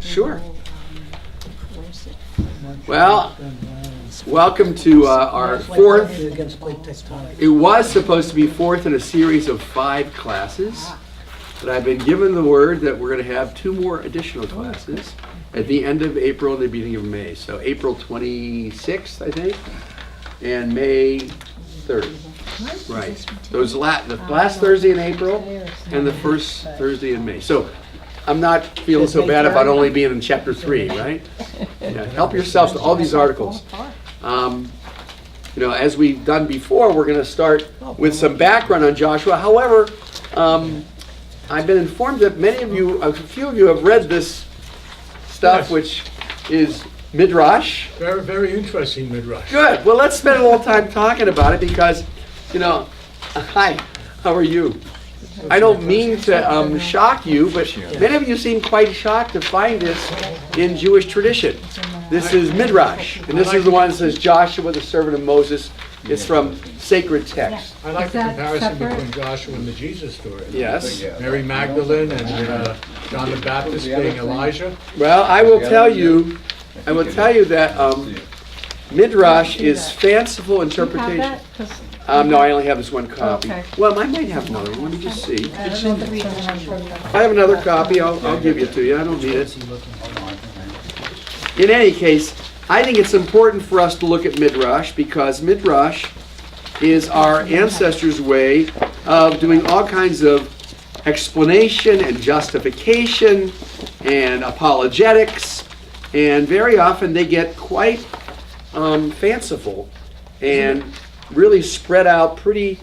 Sure. Well, welcome to our fourth. It was supposed to be fourth in a series of 5 classes, but I've been given the word that we're going to have 2 more additional classes at the end of April and the beginning of May. So April 26th, I think, and May 3rd. Right. Those the last Thursday in April and the first Thursday in May. So I'm not feeling so bad about only being in chapter 3, right? Yeah, help yourselves to all these articles. As we've done before, we're going to start with some background on Joshua. However, I've been informed that a few of you have read this stuff, which is Midrash. Very, very interesting Midrash. Good. Well, let's spend a little time talking about it because, hi, how are you? I don't mean to shock you, but many of you seem quite shocked to find this in Jewish tradition. This is Midrash, and this is the one that says Joshua, the servant of Moses. It's from sacred text. I like the comparison between Joshua and the Jesus story. Yes. Mary Magdalene and John the Baptist being Elijah. Well, I will tell you that Midrash is fanciful interpretation. No, I only have this one copy. Okay. Well, I might have another one. Let me just see. If I have another copy, I'll give it to you. I don't need it. In any case, I think it's important for us to look at Midrash because Midrash is our ancestors' way of doing all kinds of explanation and justification and apologetics, and very often they get quite fanciful and really spread out pretty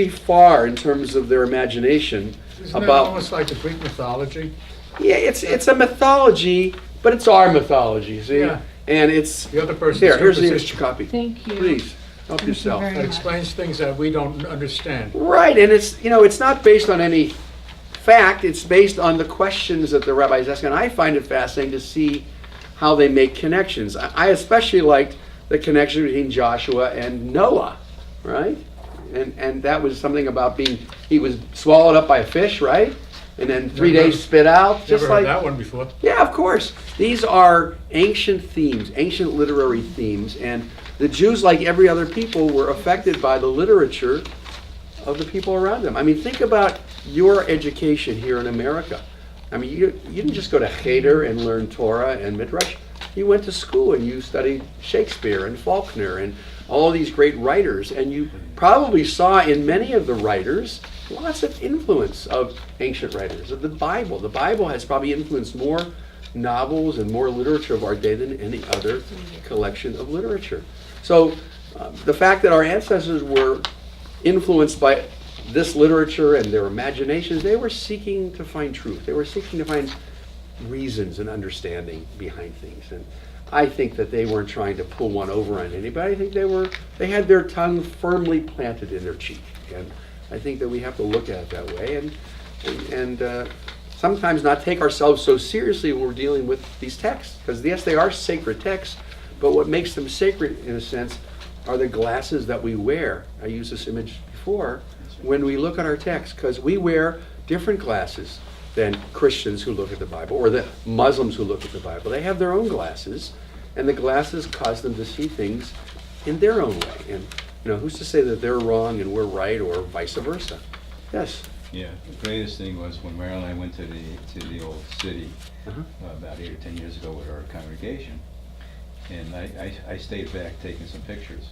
far in terms of their imagination. Isn't that almost like the Greek mythology? Yeah, it's a mythology, but it's our mythology, see? Yeah. And it's The other person's here's the superstition. extra copy. Thank you. Please help Thank you yourself. very That explains things that we don't understand. Right, and it's not based on any fact. It's based on the questions that the rabbis ask, and I find it fascinating to see how they make connections. I especially liked the connection between Joshua and Noah, right? And that was something about he was swallowed up by a fish, right? And then 3 days spit out. Never heard that one before. Yeah, of course. These are ancient themes, ancient literary themes, and the Jews, like every other people, were affected by the literature of the people around them. I mean, think about your education here in America. I mean, you didn't just go to Cheder and learn Torah and Midrash. You went to school and you studied Shakespeare and Faulkner and all these great writers, and you probably saw in many of the writers lots of influence of ancient writers, of the Bible. The Bible has probably influenced more novels and more literature of our day than any other collection of literature. So the fact that our ancestors were influenced by this literature and their imaginations, they were seeking to find truth. They were seeking to find reasons and understanding behind things. And I think that they weren't trying to pull one over on anybody. I think they had their tongue firmly planted in their cheek. And I think that we have to look at it that way and sometimes not take ourselves so seriously when we're dealing with these texts. Because yes, they are sacred texts, but what makes them sacred in a sense are the glasses that we wear. I used this image before. When we look at our text, because we wear different glasses than Christians who look at the Bible or the Muslims who look at the Bible. They have their own glasses, and the glasses cause them to see things in their own way. And who's to say that they're wrong and we're right, or vice versa? Yes. Yeah, the greatest thing was when Marilyn and I went to the old city about 8 or 10 years ago with our congregation, and I stayed back taking some pictures.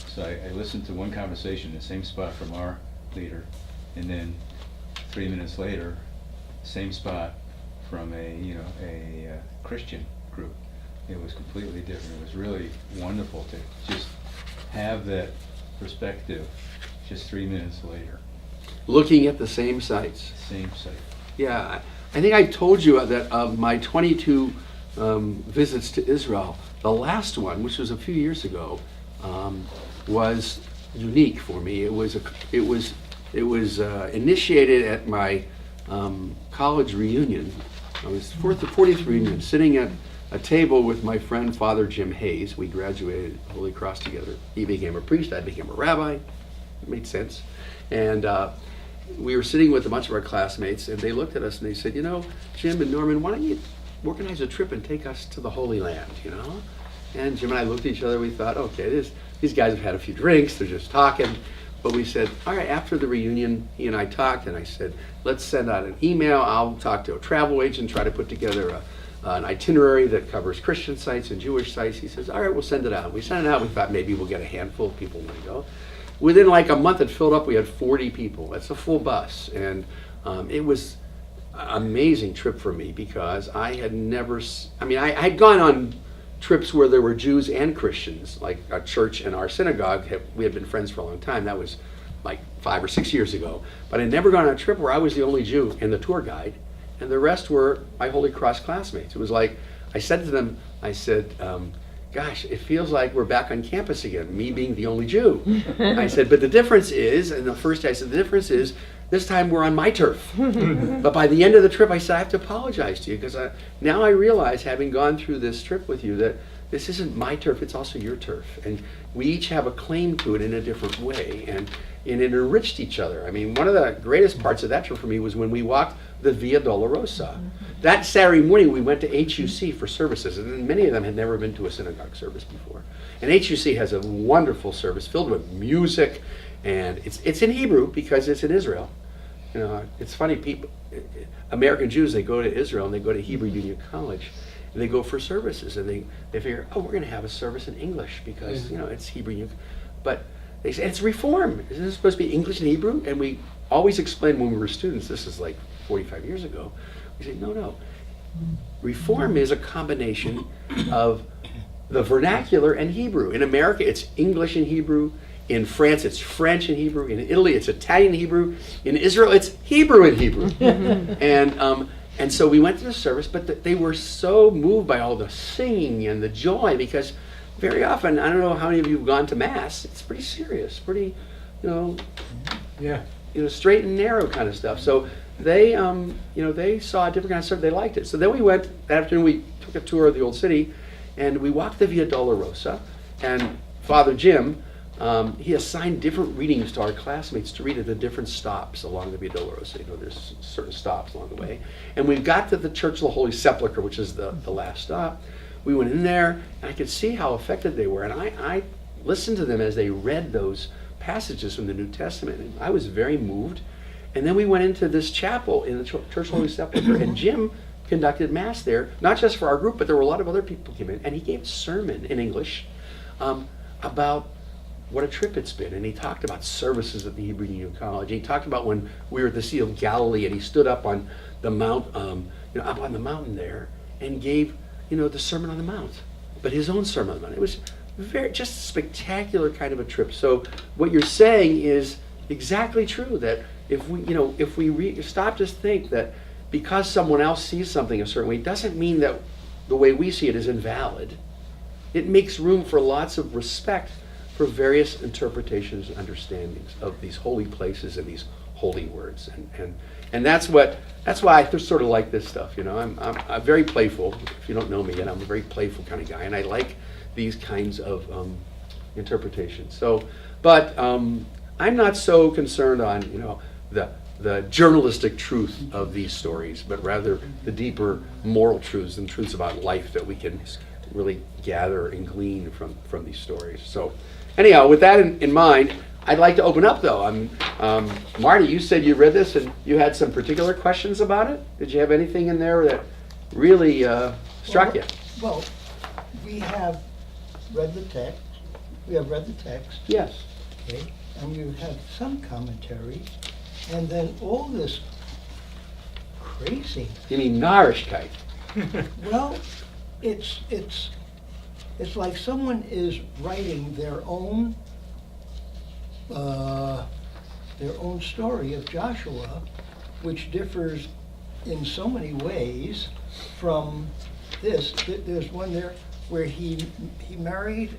So I listened to one conversation in the same spot from our leader, and then 3 minutes later, same spot from a Christian group. It was completely different. It was really wonderful to just have that perspective just 3 minutes later. Looking at the same sites. Same site. Yeah, I think I told you that of my 22 visits to Israel, the last one, which was a few years ago, was unique for me. It was initiated at my college reunion. I was 40th reunion, sitting at a table with my friend Father Jim Hayes. We graduated Holy Cross together. He became a priest, I became a rabbi. It made sense. And we were sitting with a bunch of our classmates, and they looked at us and they said, Jim and Norman, why don't organize a trip and take us to the Holy Land, you know? And Jim and I looked at each other, we thought, okay, these guys have had a few drinks, they're just talking. But we said, all right, after the reunion, he and I talked, and I said, let's send out an email. I'll talk to a travel agent, try to put together an itinerary that covers Christian sites and Jewish sites. He says, all right, we'll send it out. We sent it out, we thought maybe we'll get a handful of people want to go. Within like a month, it filled up. We had 40 people. That's a full bus. And it was an amazing trip for me because I had never, I had gone on trips where there were Jews and Christians, like a church and our synagogue. We had been friends for a long time. That was like 5 or 6 years ago. But I'd never gone on a trip where I was the only Jew and the tour guide, and the rest were my Holy Cross classmates. It was like, I said to them, I said, gosh, it feels like we're back on campus again, me being the only Jew. I said, but the difference is, and the first day I said, the difference is, this time we're on my turf. But by the end of the trip, I said, I have to apologize to you, because now I realize, having gone through this trip with you, that this isn't my turf, it's also your turf. And we each have a claim to it in a different way, and it enriched each other. I mean, one of the greatest parts of that trip for me was when we walked the Via Dolorosa. That Saturday morning, we went to HUC for services, and many of them had never been to a synagogue service before. And HUC has a wonderful service filled with music, and it's in Hebrew because it's in Israel. You know, it's funny, people, American Jews, they go to Israel and they go to Hebrew Union College, and they go for services, and they figure, oh, we're going to have a service in English because, you know, it's Hebrew Union. But they say, it's Reform. Isn't it supposed to be English and Hebrew? And we always explained when we were students, this is like 45 years ago, we say, no. Reform is a combination of the vernacular and Hebrew. In America, it's English and Hebrew. In France, it's French and Hebrew. In Italy, it's Italian and Hebrew. In Israel, it's Hebrew and Hebrew. And so we went to the service, but they were so moved by all the singing and the joy, because very often, I don't know how many of you have gone to Mass, it's pretty serious, pretty, straight and narrow kind of stuff. So they saw a different kind of stuff. They liked it. So then we went, that afternoon, we took a tour of the old city, and we walked the Via Dolorosa, and Father Jim, he assigned different readings to our classmates to read at the different stops along the Via Dolorosa. You know, there's certain stops along the way. And we got to the Church of the Holy Sepulchre, which is the last stop. We went in there, and I could see how affected they were. And I listened to them as they read those passages from the New Testament. And I was very moved. And then we went into this chapel in the Church of the Holy Sepulchre, and Jim conducted Mass there, not just for our group, but there were a lot of other people who came in. And he gave a sermon in English about what a trip it's been. And he talked about services at the Hebrew Union College. He talked about when we were at the Sea of Galilee, and he stood up on the mount, up on the mountain there, and gave, the Sermon on the Mount, but his own Sermon on the Mount. It was just a spectacular kind of a trip. So what you're saying is exactly true, that if we stop to think that because someone else sees something a certain way, doesn't mean that the way we see it is invalid. It makes room for lots of respect for various interpretations and understandings of these holy places and these holy words, and that's why I just sort of like this stuff. I'm very playful. If you don't know me yet, I'm a very playful kind of guy, and I like these kinds of interpretations. So, but I'm not so concerned on the journalistic truth of these stories, but rather the deeper moral truths and truths about life that we can really gather and glean from these stories. So anyhow, with that in mind, I'd like to open up though. Marty, you said you read this and you had some particular questions about it. Did you have anything in there that really struck you? Well, we have read the text. Yes. Okay, and you have some commentary, and then all this crazy. You mean Narishkeit? Well, it's like someone is writing their own story of Joshua, which differs in so many ways from this. There's one there where he married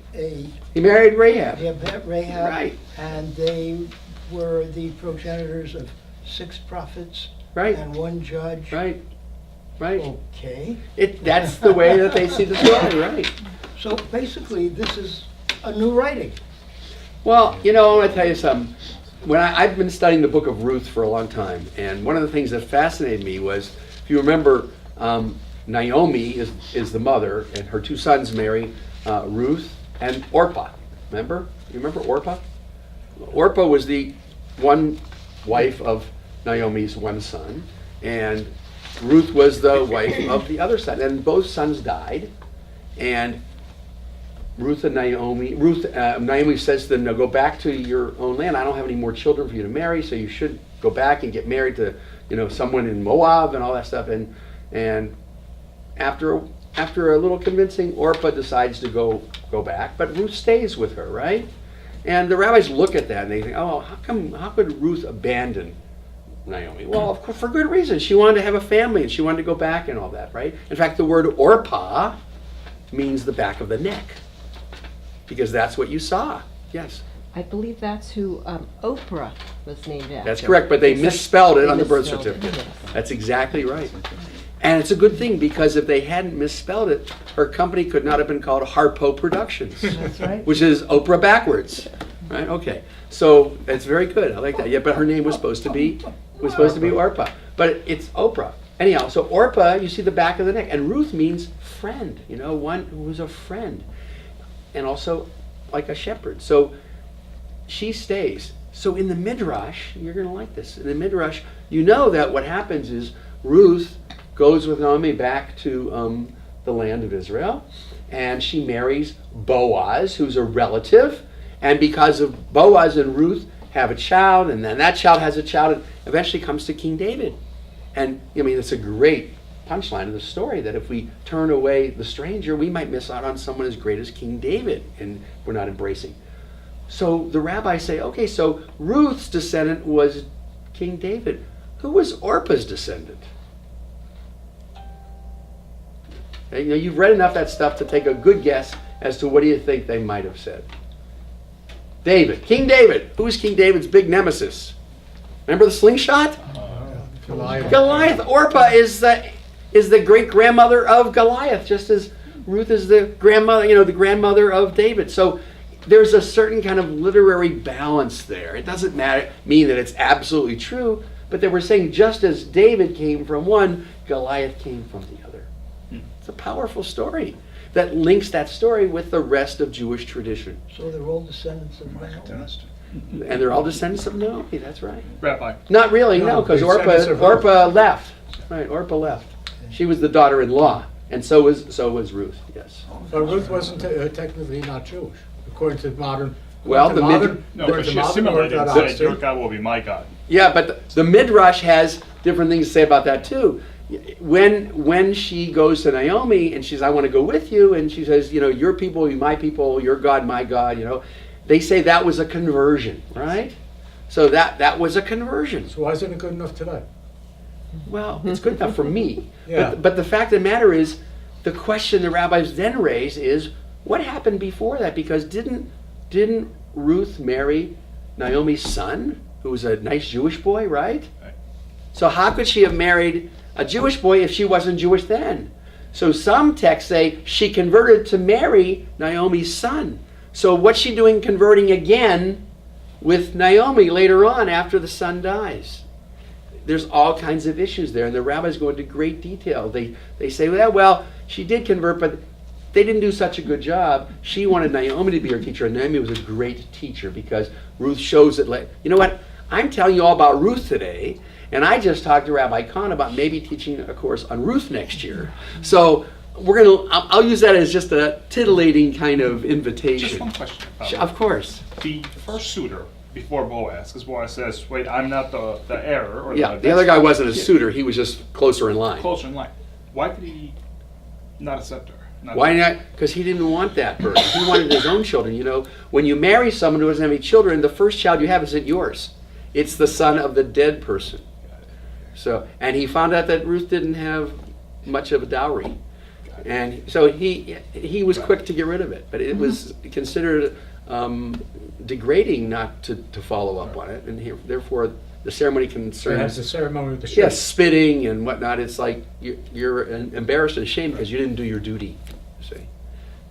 Rahab. Right. And they were the progenitors of 6 prophets. Right. And 1 judge. Right. Okay. That's the way that they see the story, right? So basically, this is a new writing. Well, I want to tell you something. When I've been studying the book of Ruth for a long time, and one of the things that fascinated me was, if you remember, Naomi is the mother, and her two sons marry Ruth and Orpah. Remember? You remember Orpah? Orpah was the one wife of Naomi's one son, and Ruth was the wife of the other son. And both sons died, and Naomi says to them, "No, go back to your own land. I don't have any more children for you to marry, so you should go back and get married to, someone in Moab and all that stuff." And after a little convincing, Orpah decides to go back, but Ruth stays with her, right? And the rabbis look at that and they think, "Oh, how could Ruth abandon Naomi?" Well, of course, for good reason. She wanted to have a family and she wanted to go back and all that, right? In fact, the word Orpah means the back of the neck, because that's what you saw. Yes. I believe that's who Oprah was named after. That's correct, but they misspelled it on the birth misspelled it, certificate. yes. That's exactly right. And it's a good thing, because if they hadn't misspelled it, her company could not have been called Harpo Productions. That's right. Which is Oprah backwards, right? Okay, so it's very good. I like that. Yeah, but her name was supposed to be Orpah, but it's Oprah. Anyhow, so Orpah, you see the back of the neck, and Ruth means friend. One who was a friend, and also like a shepherd. So she stays. So in the Midrash, you're going to like this. In the Midrash, that what happens is Ruth goes with Naomi back to the land of Israel, and she marries Boaz, who's a relative, and because of Boaz and Ruth have a child, and then that child has a child, and eventually comes to King David. And it's a great punchline of the story, that if we turn away the stranger, we might miss out on someone as great as King David, and we're not embracing. So the rabbis say, okay, so Ruth's descendant was King David. Who was Orpah's descendant? You've read enough of that stuff to take a good guess as to what do you think they might have said. David, King David. Who was King David's big nemesis? Remember the slingshot? Goliath. Orpah is the great grandmother of Goliath, just as Ruth is the grandmother, the grandmother of David. So there's a certain kind of literary balance there. It doesn't mean that it's absolutely true, but they were saying just as David came from one, Goliath came from the other. It's a powerful story that links that story with the rest of Jewish tradition. So they're all descendants of Naomi. And they're all descendants of Naomi, that's right. Rabbi. Not really, no, because descendants of Orpah left. Right, Orpah left. She was the daughter-in-law, and so was Ruth, yes. But Ruth wasn't technically not Jewish, according to modern. Well, No, but she assimilated and said, "Your God will be my God." Yeah, but the Midrash has different things to say about that too. When she goes to Naomi and she says, "I want to go with you," and she says, "Your people will be my people, your God, my God," they say that was a conversion, right? So that was a conversion. So why isn't it good enough today? Well, it's good enough for me. Yeah. But the fact of the matter is, the question the rabbis then raise is, what happened before that? Because didn't Ruth marry Naomi's son, who was a nice Jewish boy, right? Right. So how could she have married a Jewish boy if she wasn't Jewish then? So some texts say she converted to marry Naomi's son. So what's she doing converting again with Naomi later on after the son dies? There's all kinds of issues there, and the rabbis go into great detail. They say, well, she did convert, but they didn't do such a good job. She wanted Naomi to be her teacher, and Naomi was a great teacher because Ruth shows it. You know what? I'm telling you all about Ruth today, and I just talked to Rabbi Kahn about maybe teaching a course on Ruth next year. So I'll use that as just a titillating kind of invitation. Just one question. Of course. The first suitor before Boaz, because Boaz says, "Wait, I'm not the heir." Or Yeah, the other guy wasn't a suitor. He was just closer in line. Closer in line. Why did he not accept her? Why not? Because he didn't want that burden. He wanted his own children. When you marry someone who doesn't have any children, the first child you have isn't yours. It's the son of the dead person. So, and he found out that Ruth didn't have much of a dowry. And so he was quick to get rid of it. But it was considered degrading not to follow up on it. And therefore, the ceremony concerns... That's the ceremony with the sheep. Yes, spitting and whatnot. It's like you're embarrassed and ashamed because you didn't do your duty. See?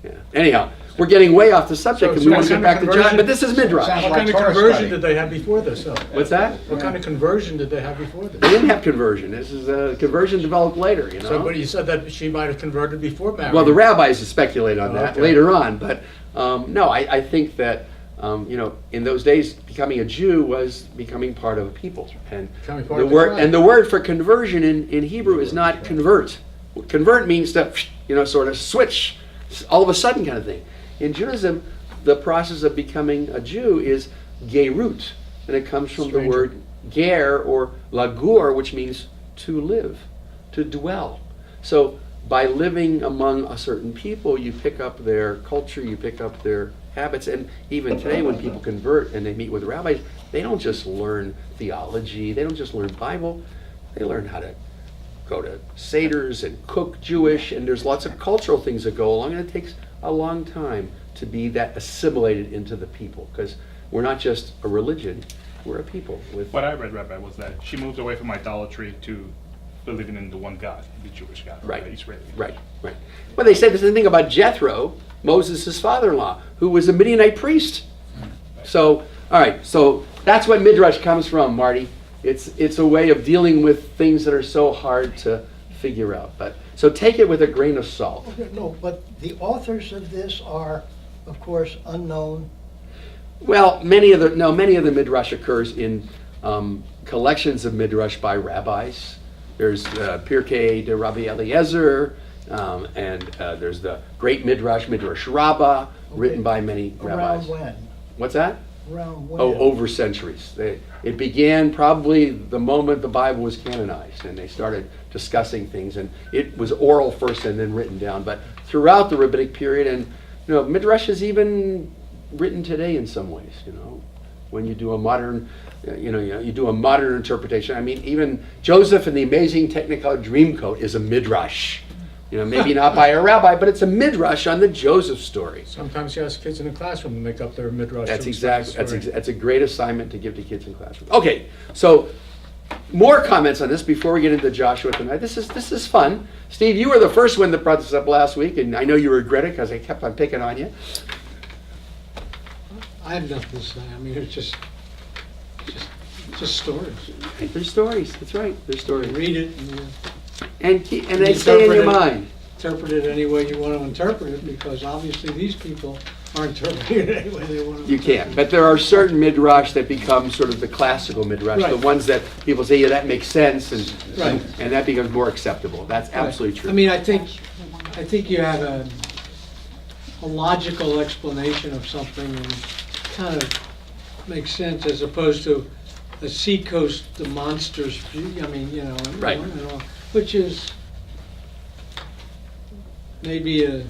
Yeah. Anyhow, we're getting way off the subject, because we So want to get what back kind to of John, but this is Midrash. Sounds What like kind of Torah conversion study. did they have before this, though? What's that? What kind of conversion did they have before They this? didn't have conversion. This is conversion developed later, you know? So, but you said that she might have converted before marriage. Well, the rabbis speculate on Oh, that okay. later on, but no, I think that in those days, becoming a Jew was becoming part of a people, and Becoming part the of the word tribe. the word for conversion in Hebrew is not convert. Convert means to sort of switch, all of a sudden kind of thing. In Judaism, the process of becoming a Jew is gerut, and it comes from the Stranger. word ger or lagur, which means to live, to dwell. So by living among a certain people, you pick up their culture, you pick up their habits, and even today when people convert and they meet with rabbis, they don't just learn theology, they don't just learn Bible, they learn how to go to seders and cook Jewish, and there's lots of cultural things that go along, and it takes a long time to be that assimilated into the people, because we're not just a religion, we're a people with What I read, Rabbi, was that she moved away from idolatry to believing in the one God, the Jewish God, Right. the Israeli. Right. Well, they said the same thing about Jethro, Moses' father-in-law, who was a Midianite priest. So, all right, so that's what Midrash comes from, Marty. It's a way of dealing with things that are so hard to figure out. But so take it with a grain of salt. Okay, no, but the authors of this are, of course, unknown. Well, many of the Midrash occurs in collections of Midrash by rabbis. There's Pirkei de Rabbi Eliezer, and there's the great Midrash Rabbah, written by many rabbis. Around when? What's that? Around when? Oh, over centuries. It began probably the moment the Bible was canonized, and they started discussing things, and it was oral first and then written down. But throughout the rabbinic period, and Midrash is even written today in some ways. When you do a modern, you do a modern interpretation. I mean, even Joseph and the Amazing Technicolor Dreamcoat is a Midrash. Maybe not by a rabbi, but it's a Midrash on the Joseph story. Sometimes you ask kids in the classroom to make up their midrash. That's to exactly explain the story. that's a great assignment to give to kids in classrooms. Okay, so more comments on this before we get into Joshua tonight. This is fun. Steve, you were the first one that brought this up last week, and I know you regret it because I kept on picking on you. I have nothing to say. I mean, it's just stories. Right, there's stories. That's right. There's You stories, read it and you and they stay in your mind. interpret it any way you want to interpret it, because obviously these people are interpreting it any way they want to. You can, but there are certain midrash that become sort of the classical midrash, the Right. ones that people say, yeah, that makes sense, and Right. and that becomes more acceptable. That's absolutely true. I mean, I think you have a logical explanation of something and kind of makes sense, as opposed to a seacoast, the monsters view. I mean, Right. Which is maybe a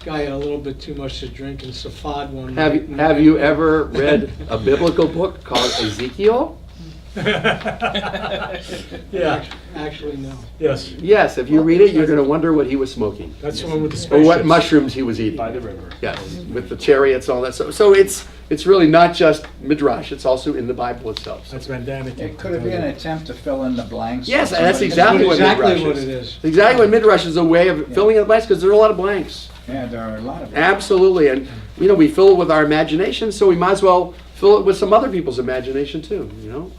guy had a little bit too much to drink in Safad one night. Have you ever read a biblical book called Ezekiel? Yeah, Actually, no. yes. Yes, if you read it, you're going to wonder what he was smoking, That's the one with the or spaceships. what mushrooms he was eating. By the river. Yes, with the chariots, all that. So it's really not just midrash; it's also in the Bible itself. That's Van Damme. It could have been an attempt to fill in the blanks. Yes, for and that's somebody- exactly what Exactly midrash what is. it is. It's exactly what midrash is, a way of filling in the blanks, because there are a lot of blanks. Yeah, there are a lot of them. Absolutely, and we fill it with our imagination, so we might as well fill it with some other people's imagination too.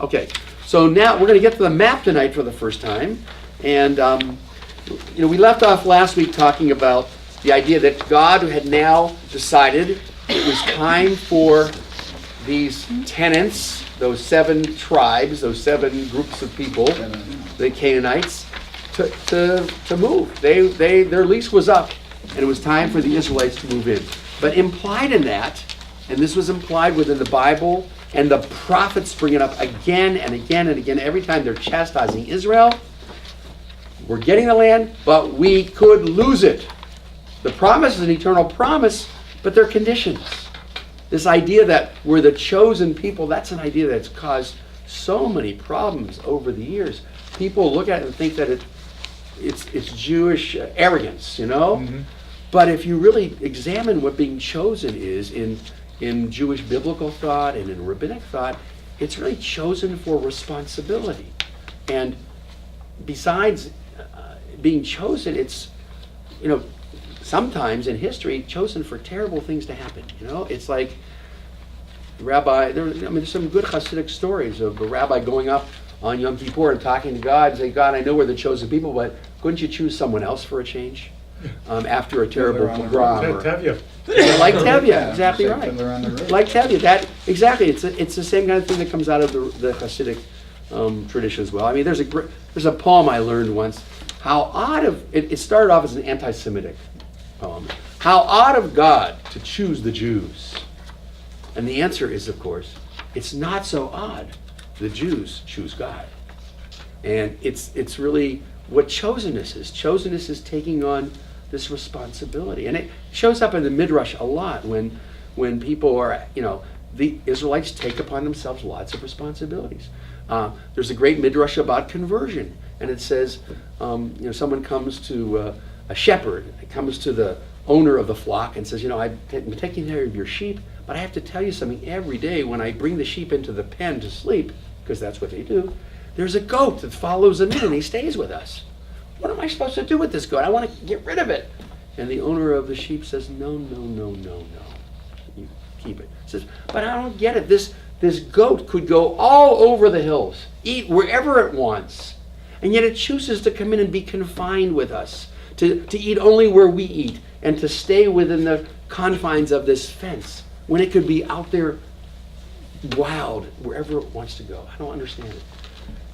Okay, so now we're going to get to the map tonight for the first time, and we left off last week talking about the idea that God had now decided it was time for these tenants, those 7 tribes, those 7 groups of people, the Canaanites, to move. Their lease was up, and it was time for the Israelites to move in. But implied in that, and this was implied within the Bible, and the prophets bring it up again and again and again, every time they're chastising Israel, we're getting the land, but we could lose it. The promise is an eternal promise, but there are conditions. This idea that we're the chosen people, that's an idea that's caused so many problems over the years. People look at it and think that it's Jewish arrogance, Mm-hmm. But if you really examine what being chosen is in Jewish biblical thought and in rabbinic thought, it's really chosen for responsibility. And besides being chosen, it's, sometimes in history chosen for terrible things to happen. You know, it's like rabbi. There's some good Hasidic stories of a rabbi going up on Yom Kippur and talking to God and saying, "God, I know we're the chosen people, but couldn't you choose someone else for a change?" After a terrible on the pogrom. or- Tevye. Like Tevye, Yeah, exactly just like right. Fiddler on the Roof. Like Tevye, that exactly. It's the same kind of thing that comes out of the Hasidic tradition as well. I mean, there's a poem I learned once. How odd of it started off as an anti-Semitic poem. How odd of God to choose the Jews. And the answer is, of course, it's not so odd. The Jews choose God, and it's really what chosenness is. Chosenness is taking on this responsibility, and it shows up in the Midrash a lot when people are, the Israelites take upon themselves lots of responsibilities. There's a great Midrash about conversion, and it says, someone comes to a shepherd, comes to the owner of the flock and says, I'm taking care of your sheep, but I have to tell you something every day when I bring the sheep into the pen to sleep, because that's what they do, there's a goat that follows them in and he stays with us. What am I supposed to do with this goat? I want to get rid of it. And the owner of the sheep says, no. You keep it. He says, but I don't get it. This goat could go all over the hills, eat wherever it wants, and yet it chooses to come in and be confined with us, to eat only where we eat, and to stay within the confines of this fence, when it could be out there wild, wherever it wants to go. I don't understand it.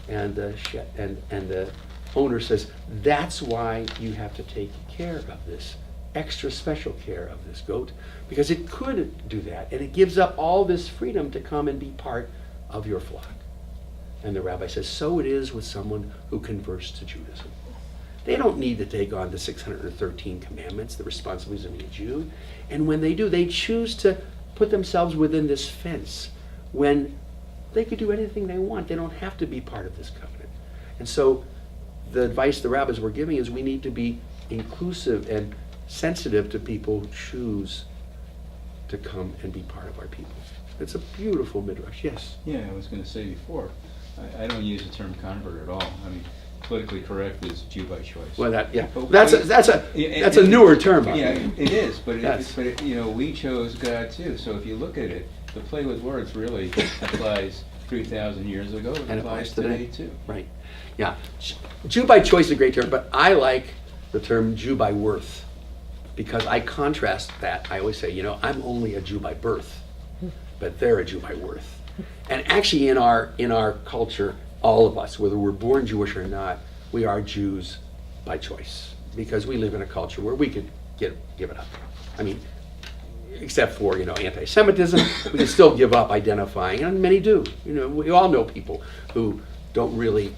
And the owner says, that's why you have to take care of this, extra special care of this goat, because it could do that, and it gives up all this freedom to come and be part of your flock. And the rabbi says, so it is with someone who converts to Judaism. They don't need to take on the 613 commandments, the responsibilities of being a Jew. And when they do, they choose to put themselves within this fence when they could do anything they want. They don't have to be part of this covenant. And so the advice the rabbis were giving is we need to be inclusive and sensitive to people who choose to come and be part of our people. It's a beautiful midrash. Yes? Yeah, I was going to say before, I don't use the term convert at all. I mean, politically correct is Jew by choice. Well, But that's a newer term. Yeah, it is, but Yes. we chose God too. So if you look at it, the play with words really applies 3,000 years ago. It And applies applies today. too. Right. Yeah. Jew by choice is a great term, but I like the term Jew by worth, because I contrast that. I always say, I'm only a Jew by birth, but they're a Jew by worth. And actually in our culture, all of us, whether we're born Jewish or not, we are Jews by choice, because we live in a culture where we could give it up. I mean, except for, anti-Semitism, we can still give up identifying, and many do. We all know people who don't really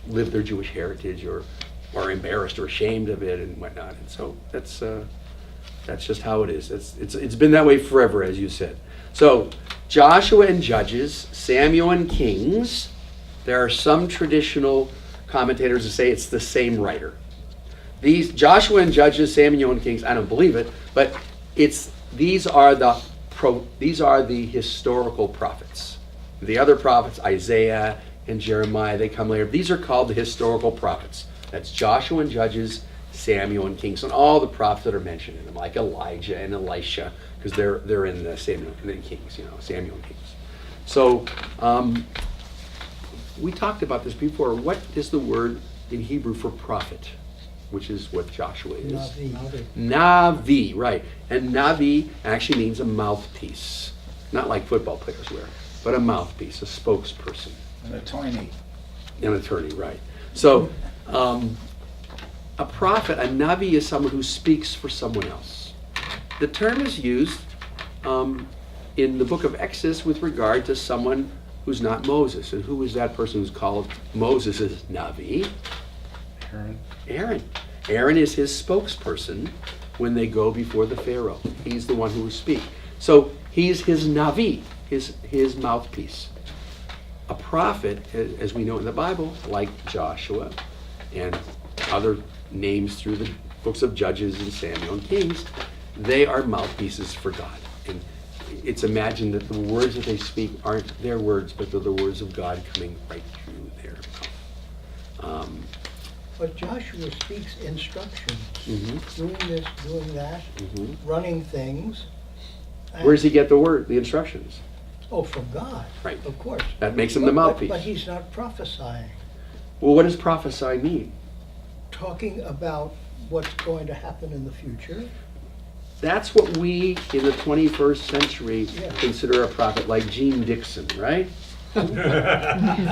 live their Jewish heritage, or are embarrassed or ashamed of it and whatnot. And so that's just how it is. It's been that way forever, as you said. So Joshua and Judges, Samuel and Kings. There are some traditional commentators that say it's the same writer. These Joshua and Judges, Samuel and Kings, I don't believe it, but these are the historical prophets. The other prophets, Isaiah and Jeremiah, they come later. These are called the historical prophets. That's Joshua and Judges, Samuel and Kings, and all the prophets that are mentioned in them, like Elijah and Elisha, because they're in the Samuel and Kings, Samuel and Kings. So we talked about this before. What is the word in Hebrew for prophet, which is what Joshua is? Navi. Navi, right. And Navi actually means a mouthpiece. Not like football players wear, but a mouthpiece, a spokesperson. An attorney. An attorney, right. So a prophet, a Navi, is someone who speaks for someone else. The term is used in the book of Exodus with regard to someone who's not Moses. And who is that person who's called Moses' Navi? Aaron. Aaron is his spokesperson when they go before the Pharaoh. He's the one who will speak. So he's his Navi, his mouthpiece. A prophet, as we know in the Bible, like Joshua and other names through the books of Judges and Samuel and Kings, they are mouthpieces for God. And it's imagined that the words that they speak aren't their words, but they're the words of God coming right through their mouth. But Joshua speaks instructions, Mhm. doing this, doing that, Mhm. running things. and- Where does he get the instructions? Oh, from God. Right. Of course. That makes him the But- mouthpiece. But he's not prophesying, Well, what does prophesy mean? talking about what's going to happen in the future. That's what we in the 21st century Yeah. consider a prophet, like Jean Dixon, right?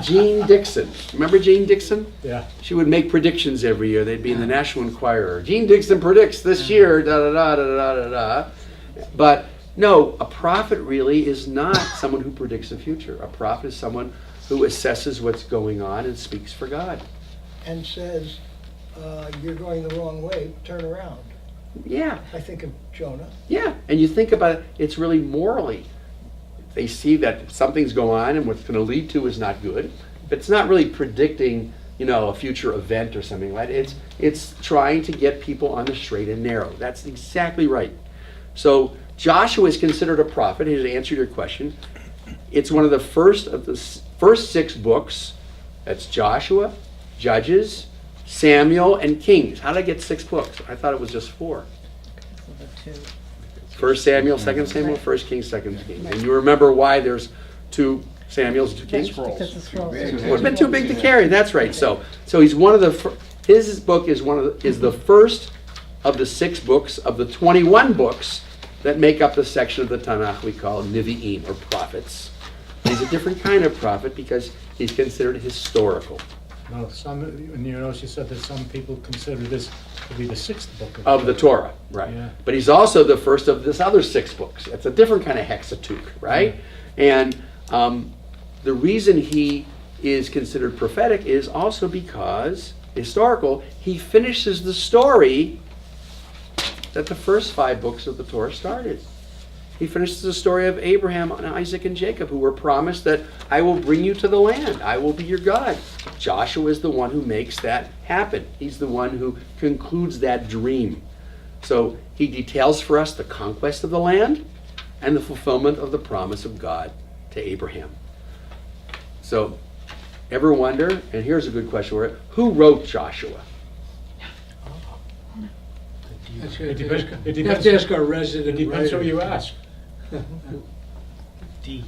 Jean Dixon. Remember Jean Dixon? Yeah. She would make predictions every year. They'd be in the National Enquirer. Jean Dixon predicts this year, da da da da da da da. But no, a prophet really is not someone who predicts the future. A prophet is someone who assesses what's going on and speaks for God. And says, you're going the wrong way, turn around. Yeah, I think of Jonah. yeah. And you think about it, it's really morally. They see that something's going on and what's going to lead to is not good. It's not really predicting, a future event or something like that. It's trying to get people on the straight and narrow. That's exactly right. So Joshua is considered a prophet. Here's to answer your question. It's one of the first 6 books. That's Joshua, Judges, Samuel, and Kings. How did I get 6 books? I thought it was just 4. First Samuel, Second Samuel, First Kings, Second Kings. And you remember why there's 2 Samuels, 2 Kings? Because the scrolls are It would have been too big to carry. That's right. So he's one of the. His book is the first of the 6 books of the 21 books that make up the section of the Tanakh we call Nevi'im, or prophets. He's a different kind of prophet because he's considered historical. No, and you know, she said that some people consider this to be the 6th book Of the Torah, right? Yeah. But he's also the first of this other 6 books. It's a different kind of hexateuch, right? And the reason he is considered prophetic is also because, historical, he finishes the story that the first 5 books of the Torah started. He finishes the story of Abraham and Isaac and Jacob, who were promised that I will bring you to the land. I will be your God. Joshua is the one who makes that happen. He's the one who concludes that dream. So he details for us the conquest of the land and the fulfillment of the promise of God to Abraham. So, ever wonder, and here's a good question for it, who wrote Joshua? That's It good. depends- it You have depends- to ask our It resident depends who writer. you ask. D.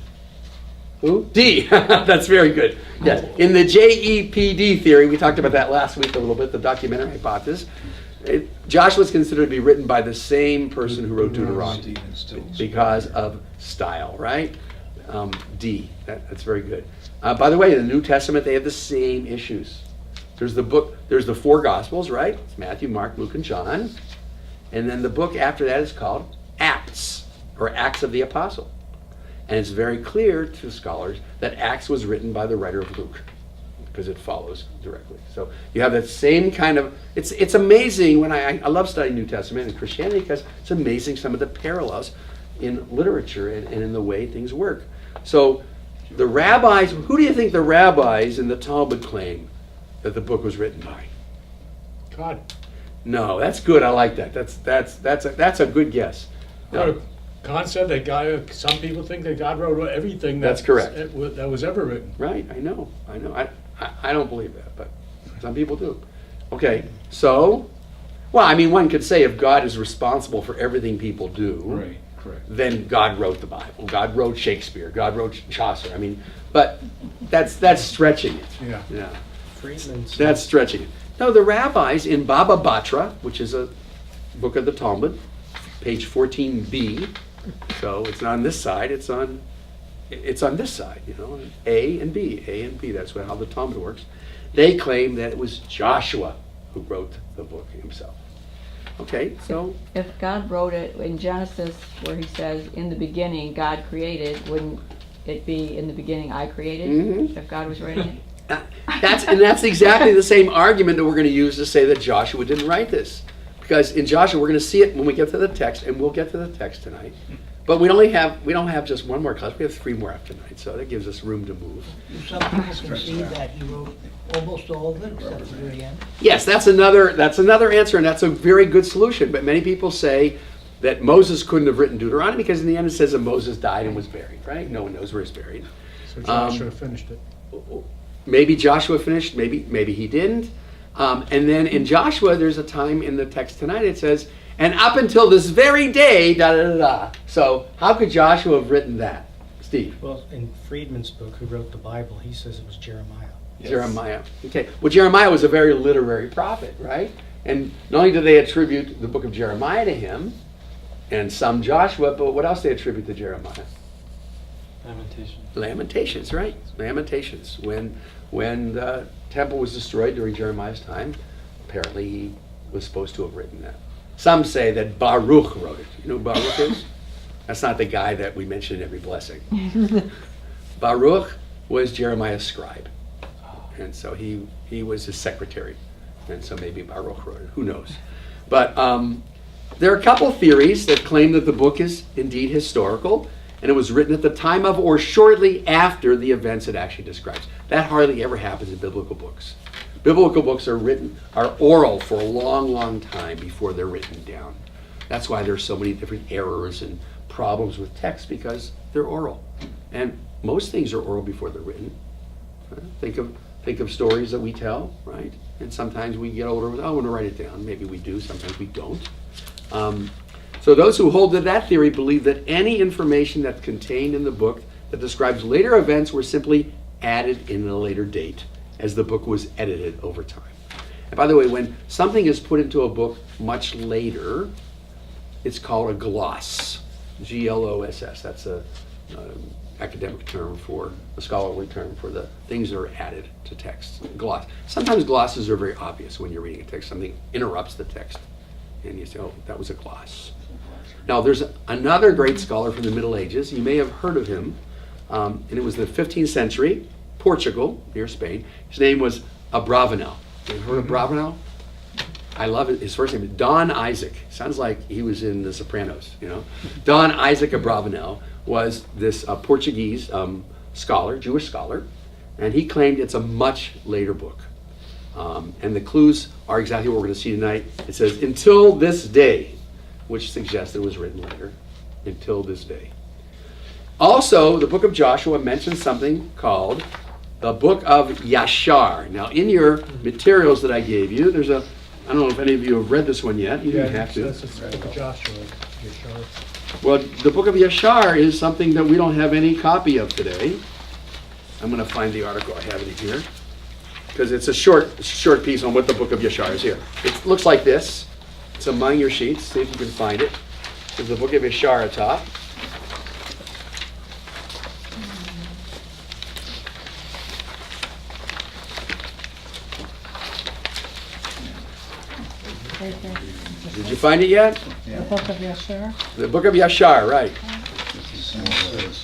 Who? D. That's very good. Yes. In the JEPD theory, we talked about that last week a little bit, the documentary hypothesis. Joshua is considered to be written by the same person who wrote Deuteronomy because of style, right? D. That's very good. By the way, in the New Testament, they have the same issues. There's the 4 Gospels, right? It's Matthew, Mark, Luke, and John. And then the book after that is called Acts, or Acts of the Apostle. And it's very clear to scholars that Acts was written by the writer of Luke, because it follows directly. So you have that same kind of, it's amazing when I love studying New Testament and Christianity, because it's amazing some of the parallels in literature and in the way things work. So the rabbis, who do you think the rabbis in the Talmud claim that the book was written by? God. No, that's good. I like that. That's a good guess. No. God said that God, some people think that God wrote everything That's correct. that was ever written. Right, I know. I don't believe that, but some people do. Okay, so, well, I mean, one could say if God is responsible for everything people do, Right, correct. then God wrote the Bible. God wrote Shakespeare. God wrote Chaucer. I mean, but that's stretching it. Yeah. That's stretching it. No, the rabbis in Baba Batra, which is a book of the Talmud, page 14b. So it's not on this side. It's on this side. A and B. A and B. That's how the Talmud works. They claim that it was Joshua who wrote the book himself. Okay, so If God wrote it in Genesis, where he says, in the beginning God created, wouldn't it be in the beginning I created, Mhm. if God was writing it? that's exactly the same argument that we're going to use to say that Joshua didn't write this. Because in Joshua, we're going to see it when we get to the text, and we'll get to the text tonight. But we don't have just one more class, we have 3 more after tonight, so that gives us room to move. Some people concede that he wrote almost all of it, except the very end. Yes, that's another answer, and that's a very good solution. But many people say that Moses couldn't have written Deuteronomy because in the end it says that Moses died and was buried, right? No one knows where he's buried. So Joshua finished it. Maybe Joshua finished, maybe he didn't. And then in Joshua, there's a time in the text tonight, it says, and up until this very day, da da da da. So how could Joshua have written that? Steve? Well, in Friedman's book, who wrote the Bible, he says it was Jeremiah. Jeremiah. Okay. Well, Jeremiah was a very literary prophet, right? And not only do they attribute the book of Jeremiah to him, and some Joshua, but what else they attribute to Jeremiah? Lamentations, right? Lamentations. When the temple was destroyed during Jeremiah's time, apparently he was supposed to have written that. Some say that Baruch wrote it. You know who Baruch is? That's not the guy that we mention in every blessing. Baruch was Jeremiah's scribe. And so he was his secretary. And so maybe Baruch wrote it. Who knows? But there are a couple theories that claim that the book is indeed historical, and it was written at the time of or shortly after the events it actually describes. That hardly ever happens in biblical books. Biblical books are oral for a long, long time before they're written down. That's why there's so many different errors and problems with text, because they're oral. And most things are oral before they're written. Think of stories that we tell, right? And sometimes we get older with, I want to write it down. Maybe we do, sometimes we don't. So those who hold to that theory believe that any information that's contained in the book that describes later events were simply added in a later date as the book was edited over time. And by the way, when something is put into a book much later, it's called a gloss. Gloss. That's a academic term for, a scholarly term for the things that are added to text. Gloss. Sometimes glosses are very obvious when you're reading a text. Something interrupts the text, and you say, oh, that was a gloss. Now, there's another great scholar from the Middle Ages. You may have heard of him, and it was the 15th century, Portugal, near Spain. His name was Abravanel. You heard of Abravanel? I love it. His first name is Don Isaac. Sounds like he was in The Sopranos, you know. Don Isaac Abravanel was this Portuguese scholar, Jewish scholar, and he claimed it's a much later book. And the clues are exactly what we're going to see tonight. It says, until this day, which suggests it was written later, until this day. Also, the book of Joshua mentions something called the book of Yashar. Now, in your materials that I gave you, there's I don't know if any of you have read this one yet. You didn't have to. That's the book of Joshua, Yeshua. Well, the book of Yashar is something that we don't have any copy of today. I'm going to find the article. I have it here. Because it's a short piece on what the book of Yashar is here. It looks like this. It's among your sheets. See if you can find it. There's the book of Yashar atop. Did you find it yet? The book of Yashar? The book of Yashar, right.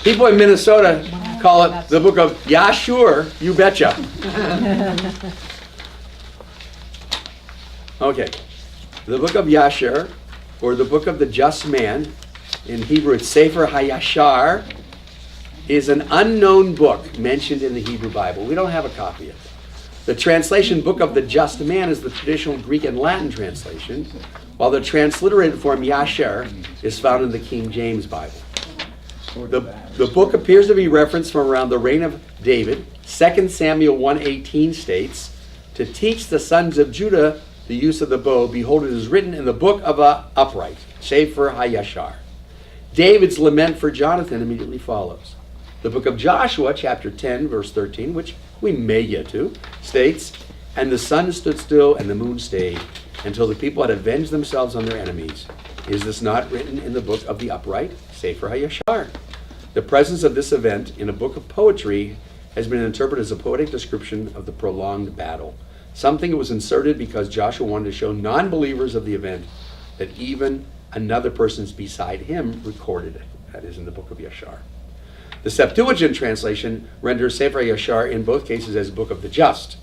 People in Minnesota call it the book of Yashur, you betcha. Okay. The book of Yashar, or the book of the just man, in Hebrew it's Sefer HaYashar, is an unknown book mentioned in the Hebrew Bible. We don't have a copy of it. The translation book of the just man is the traditional Greek and Latin translation, while the transliterated form Yashar is found in the King James Bible. The book appears to be referenced from around the reign of David. 2 Samuel 1:18 states, to teach the sons of Judah the use of the bow, behold, it is written in the book of the upright, Sefer HaYashar. David's lament for Jonathan immediately follows. The book of Joshua, chapter 10, verse 13, which we may get to, states, and the sun stood still and the moon stayed until the people had avenged themselves on their enemies. Is this not written in the book of the upright, Sefer HaYashar? The presence of this event in a book of poetry has been interpreted as a poetic description of the prolonged battle. Something that was inserted because Joshua wanted to show non-believers of the event that even another person's beside him recorded it. That is in the book of Yashar. The Septuagint translation renders Sefer Yashar in both cases as book of the just.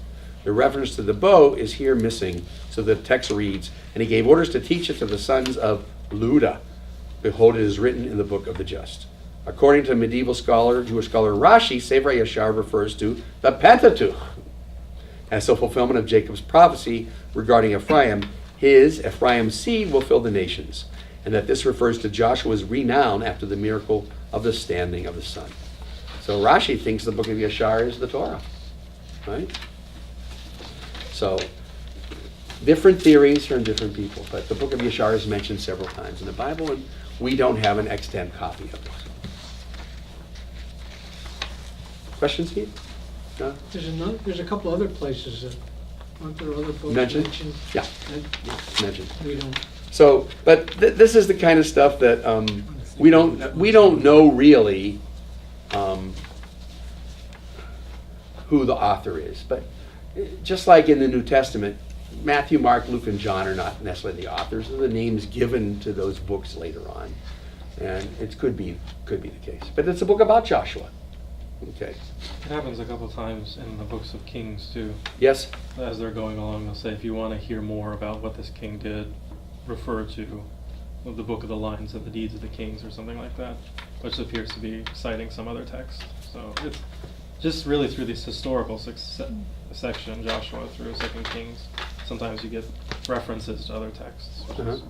The reference to the bow is here missing, so the text reads, and he gave orders to teach it to the sons of Luda. Behold, it is written in the book of the just. According to medieval scholar, Jewish scholar Rashi, Sefer Yashar refers to the Pentateuch as the fulfillment of Jacob's prophecy regarding Ephraim. Ephraim's seed will fill the nations, and that this refers to Joshua's renown after the miracle of the standing of the sun. So Rashi thinks the book of Yashar is the Torah, right? So different theories from different people, but the book of Yashar is mentioned several times in the Bible, and we don't have an extant copy of it. Questions, Keith? No? There's a couple other places that, aren't there other books Mentioned? mentioned? Yeah, that mentioned. we don't, So, but this is the kind of stuff that we don't know really who the author is. But just like in the New Testament, Matthew, Mark, Luke, and John are not necessarily the authors. They're the names given to those books later on, and it could be the case. But it's a book about Joshua. Okay. It happens a couple times in the books of Kings too. Yes. As they're going along, they'll say, if you want to hear more about what this king did, refer to the book of the Lions of the Deeds of the Kings or something like that, which appears to be citing some other text. So it's just really through this historical section, Joshua through 2 Kings, sometimes you get references to other texts. Which is,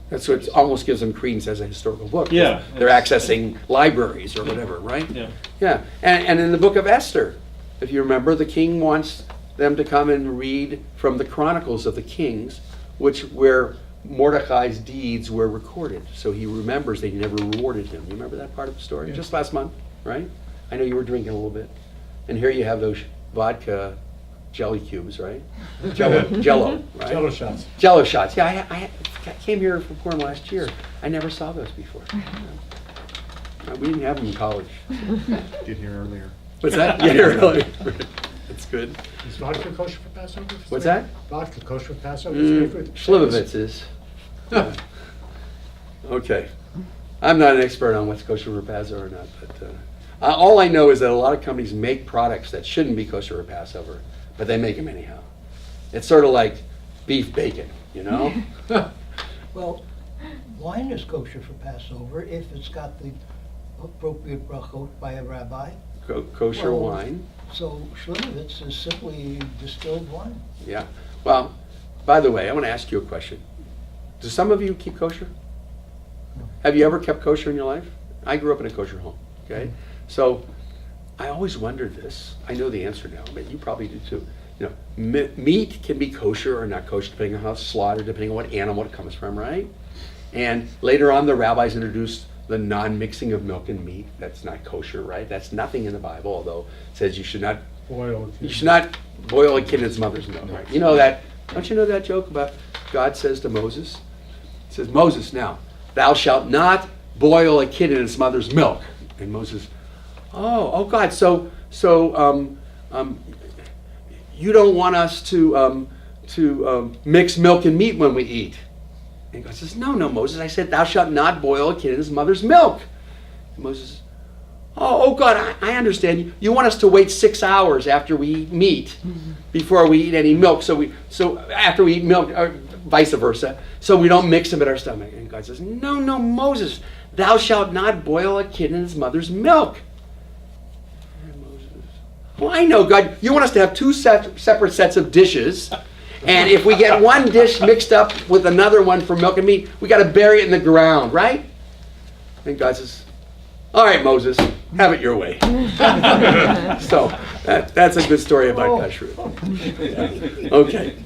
That's what almost gives them credence as a historical book. Yeah. They're accessing libraries or whatever, right? yeah. Yeah. And in the book of Esther, if you remember, the king wants them to come and read from the Chronicles of the Kings, where Mordecai's deeds were recorded. So he remembers they never rewarded him. You remember that part of the story? Yeah. Just last month, right? I know you were drinking a little bit. And here you have those vodka jelly cubes, right? Jello, right? Jello shots. Jello shots. Yeah, I came here from Purim last year. I never saw those before. We didn't have them in college. Get here earlier. What's that? Yeah, really. That's good. Is vodka kosher for Passover? What's that? Vodka kosher for Passover? It's made with Slivovitz is. Yeah. Okay. I'm not an expert on what's kosher for Passover or not, but all I know is that a lot of companies make products that shouldn't be kosher for Passover, but they make them anyhow. It's sort of like beef bacon, you know? Well, wine is kosher for Passover if it's got the appropriate brachot by a rabbi. Kosher Well, wine. So Slivovitz is simply distilled wine. Yeah. Well, by the way, I want to ask you a question. Do some of you keep kosher? No. Have you ever kept kosher in your life? I grew up in a kosher home, okay? So I always wondered this. I know the answer now, but you probably do too. You know, meat can be kosher or not kosher depending on how it's slaughtered, depending on what animal it comes from, right? And later on, the rabbis introduced the non-mixing of milk and meat. That's not kosher, right? That's nothing in the Bible, although it says you should not boil a kid in its mother's milk, right? You know that, don't you know that joke about God says to Moses? He says, Moses, now, thou shalt not boil a kid in its mother's milk. And Moses, oh God, so you don't want us to mix milk and meat when we eat. And God says, no, Moses, I said, thou shalt not boil a kid in his mother's milk. And Moses, oh God, I understand. You want us to wait 6 hours after we eat meat before we eat any milk. So after we eat milk, or vice versa, so we don't mix them in our stomach. And God says, no, Moses, thou shalt not boil a kid in his mother's milk. And Moses, well, I know, God, you want us to have two separate sets of dishes. And if we get one dish mixed up with another one for milk and meat, we got to bury it in the ground, right? And God says, all right, Moses, have it your way. So that's a good story about kashrut. Okay.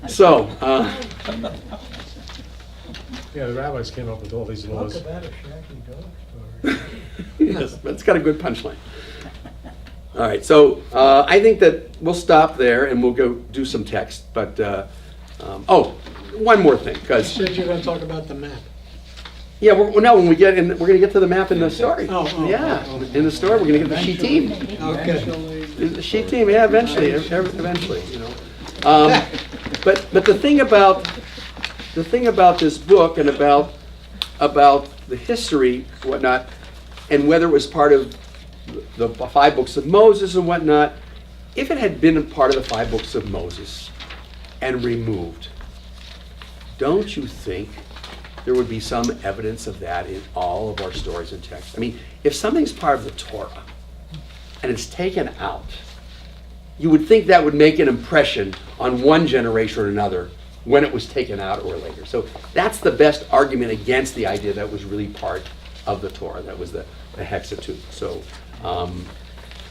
So. Yeah, the rabbis came up with all these laws. Talk about a shaggy dog story. Yes, that's got a good punchline. All right, so I think that we'll stop there and we'll go do some text. But, one more thing, you because, said you're gonna talk about the map. yeah, when we get in, we're going to get to the map in the story. Yeah, Oh. in the story, we're going to get the sheet team. Okay. The sheet team, yeah, eventually, you know. But the thing about this book and about the history, whatnot, and whether it was part of the 5 books of Moses and whatnot, if it had been a part of the 5 books of Moses and removed, don't you think there would be some evidence of that in all of our stories and texts? I mean, if something's part of the Torah and it's taken out, you would think that would make an impression on one generation or another when it was taken out or later. So that's the best argument against the idea that was really part of the Torah. That was the Hexateuch. So,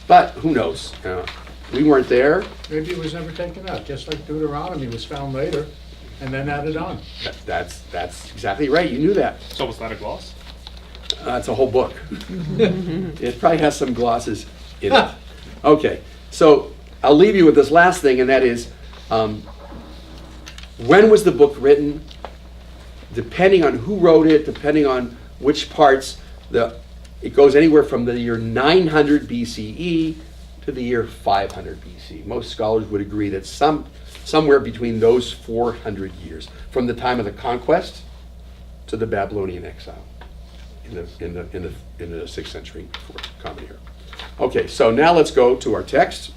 but who knows? We weren't there. Maybe it was never taken out, just like Deuteronomy was found later and then added on. That's exactly right. You knew that. So was that a gloss? It's a whole book. It probably has some glosses in it. Okay, so I'll leave you with this last thing, and that is, when was the book written? Depending on who wrote it, depending on which parts, it goes anywhere from the year 900 BCE to the year 500 BC. Most scholars would agree that somewhere between those 400 years, from the time of the conquest to the Babylonian exile in the 6th century before Common Era. Okay, so now let's go to our text.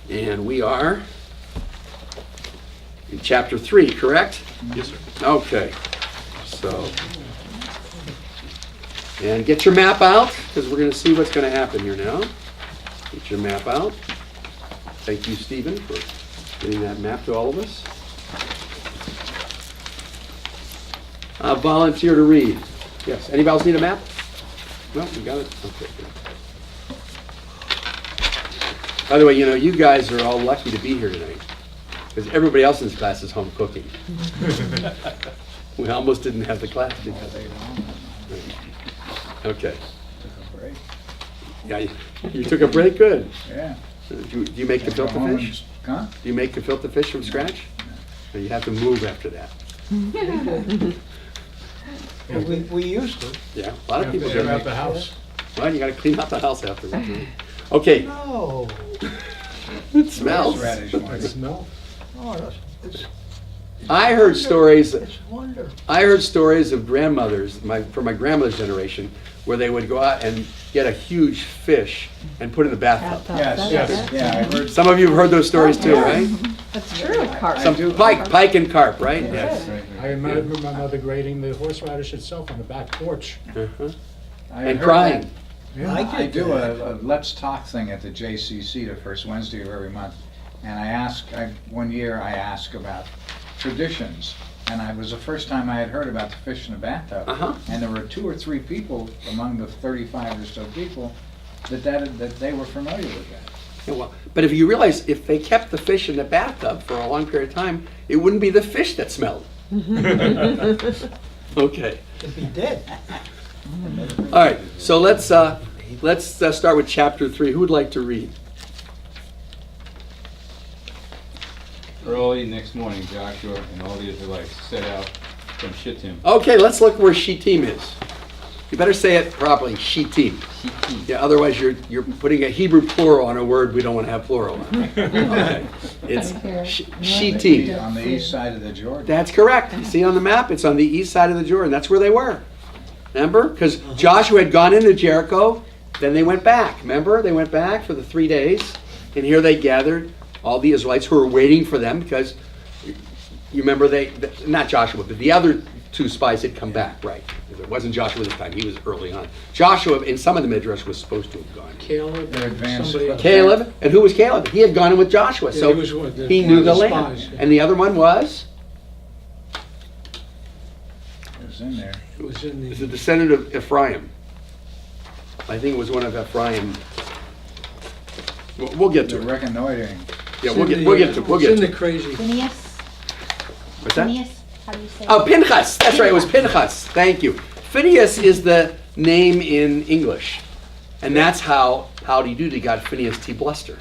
And we are in chapter 3, correct? Yes, sir. Okay, so, and get your map out, because we're going to see what's going to happen here now. Get your map out. Thank you, Stephen, for getting that map to all of us. Volunteer to read. Yes, anybody else need a map? No, we got it? Okay, good. By the way, you guys are all lucky to be here tonight, because everybody else in this class is home cooking. We almost didn't have the class because okay. Took a break. Yeah, you took a break. Good. Yeah. Do you make gefilte fish? Huh? Do you make gefilte fish from scratch? No, you have to move after that. We used to. Yeah, a lot of people Clear do. out the house. Well, you got to clean out the house afterwards. Right? Okay, No. it smells. Radish I ones. smell. Oh, it's I heard stories. It's wonderful. I heard stories of grandmothers, from my grandmother's generation, where they would go out and get a huge fish and put it in the bathtub. Yes, Yes. yeah, I heard. Some of you have heard those stories too, right? That's true. Carp. Some pike and carp, right? Yes. Right, I remember my mother grating the horseradish itself on the back porch. Uh-huh. I And heard crying. that. Yeah. I do a Let's Talk thing at the JCC the first Wednesday of every month. And one year I asked about traditions. And it was the first time I had heard about the fish in the bathtub. Uh-huh. And there were 2 or 3 people among the 35 or so people that they were familiar with that. Yeah, well, but if you realize, if they kept the fish in the bathtub for a long period of time, it wouldn't be the fish that smelled. Okay. It'd be dead. All right. So let's start with chapter 3. Who would like to read? Early next morning, Joshua and all the Israelites set out from Shittim. Okay, let's look where Shittim is. You better say it properly, Shittim. Shittim. Yeah, otherwise you're putting a Hebrew plural on a word we don't want to have plural on. Okay. It's Shittim. On the east side of the Jordan. That's correct. You see it on the map? It's on the east side of the Jordan. That's where they were. Remember? Because Joshua had gone into Jericho, then they went back. Remember? They went back for the 3 days, and here they gathered all the Israelites who were waiting for them, because you remember not Joshua, but the other 2 spies had come back, right? It wasn't Joshua this time. He was early on. Joshua, in some of the Midrash, was supposed to have gone. Caleb, They're advanced. somebody else. Caleb, and who was Caleb? He had gone in with Joshua, Yeah, so he was one of the- he one knew of the the land. spies, yeah. And the other one was? It was in there. It was in Is the, a descendant of Ephraim. I think it was one of Ephraim. We'll get They're to it. reconnoitering. Yeah, it's we'll in get the- to It's in the it. crazy. Phineas? What's that? Phineas? How do you say Oh, it? Pinchas. That's right. It was Pinchas. Thank you. Phineas is the name in English, and that's how Howdy Doody got Phineas T. Bluster.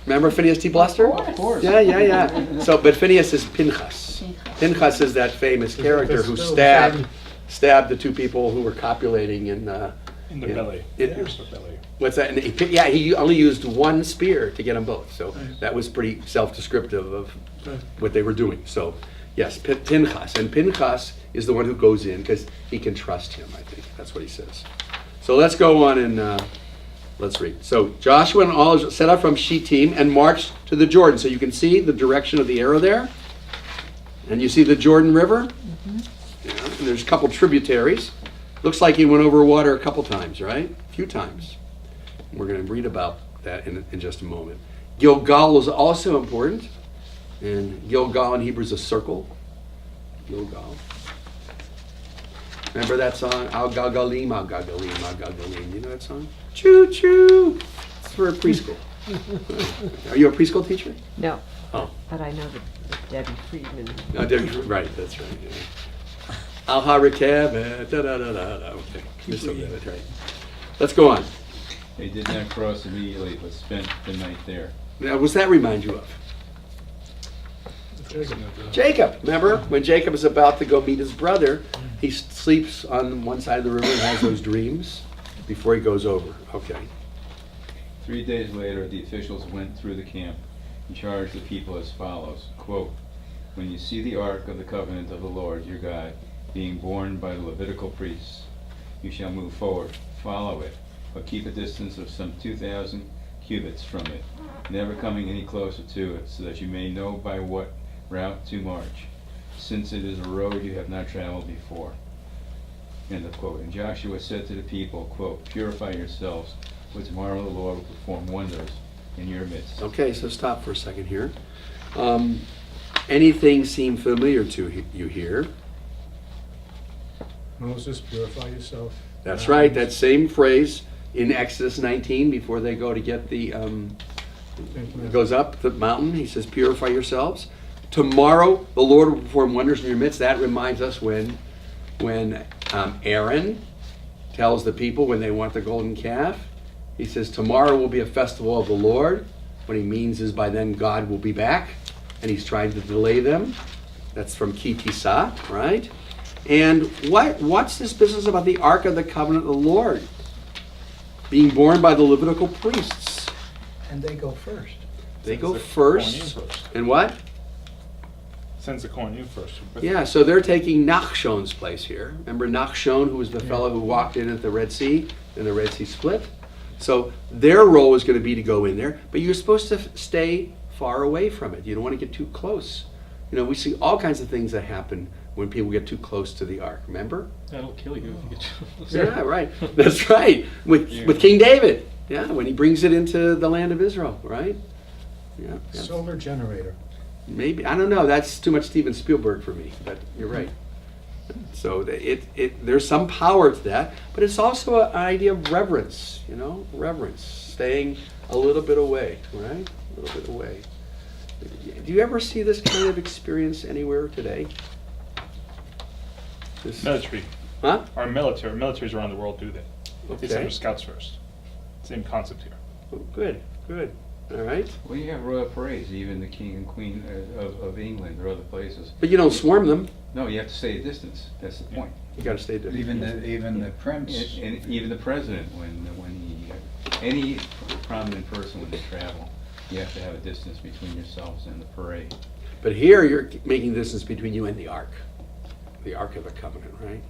Remember Phineas T. Bluster? Of course. Yeah. So, but Phineas is Pinchas. Pinchas is that famous character who stabbed the 2 people who were copulating in In the Yeah. belly. It- Here's the belly. what's that? And he only used 1 spear to get them both. So that was pretty self-descriptive of what they were doing. So yes, Pinchas. And Pinchas is the one who goes in because he can trust him, I think. That's what he says. So let's go on and let's read. So Joshua and all Israel set out from Shittim and marched to the Jordan. So you can see the direction of the arrow there. And you see the Jordan River. Yeah, and there's a couple tributaries. Looks like he went over water a couple times, right? A few times. We're going to read about that in just a moment. Gilgal is also important. And Gilgal in Hebrew is a circle. Gilgal. Remember that song? Al Galgalim, Al Galgalim, Al Galgalim. You know that song? Choo choo. It's for preschool. Are you a preschool teacher? No, Oh. but I know that Debbie Friedman. No, right, that's right. Yeah. Al Harakeb, da-da-da-da-da. Okay, there's some of that, right. Let's go on. They did not cross immediately, but spent the night there. Now, what's that remind you of? Jacob, remember? When Jacob is about to go meet his brother, he sleeps on one side of the river and has those dreams before he goes over. Okay. 3 days later, the officials went through the camp and charged the people as follows, quote, "When you see the Ark of the Covenant of the Lord your God being borne by the Levitical priests, you shall move forward, follow it, but keep a distance of some 2,000 cubits from it, never coming any closer to it, so that you may know by what route to march, since it is a road you have not traveled before." End of quote. And Joshua said to the people, quote, "Purify yourselves, for tomorrow the Lord will perform wonders in your midst." Okay, so stop for a second here. Anything seem familiar to you here? Moses, purify yourself. That's right, that same phrase in Exodus 19 before they go to get the, goes up the mountain, he says, "Purify yourselves. Tomorrow the Lord will perform wonders in your midst." That reminds us when Aaron tells the people when they want the golden calf, he says, "Tomorrow will be a festival of the Lord." What he means is by then God will be back, and he's trying to delay them. That's from Kehilah, right? And what's this business about the Ark of the Covenant of the Lord being borne by the Levitical priests? And they go first. They go Sends the corn in first. first. And what? Sends the corn in first. Yeah, so they're taking Nachshon's place here. Remember Nachshon, who was the fellow who walked in at the Red Sea, and the Red Sea split? So their role is going to be to go in there, but you're supposed to stay far away from it. You don't want to get too close. You know, we see all kinds of things that happen when people get too close to the ark, remember? That'll kill you if you get close. Yeah, right. That's right. With King David, yeah, when he brings it into the land of Israel, right? Yeah. Solar generator. Maybe, I don't know, that's too much Steven Spielberg for me, but you're right. So there's some power to that, but it's also an idea of reverence, you know, reverence, staying a little bit away, right? A little bit away. Do you ever see this kind of experience anywhere today? Military. Huh? Our militaries around the world do that. They send Okay. their scouts first. Same concept here. Oh, good, good. All right. Well, you have royal parades, even the king and queen of England or other places. But you don't swarm them. No, you have to stay a distance. That's the point. You got to stay there. Even the prince. And even the president, when any prominent person when they travel, you have to have a distance between yourselves and the parade. But here you're making distance between you and the Ark of the Covenant, right?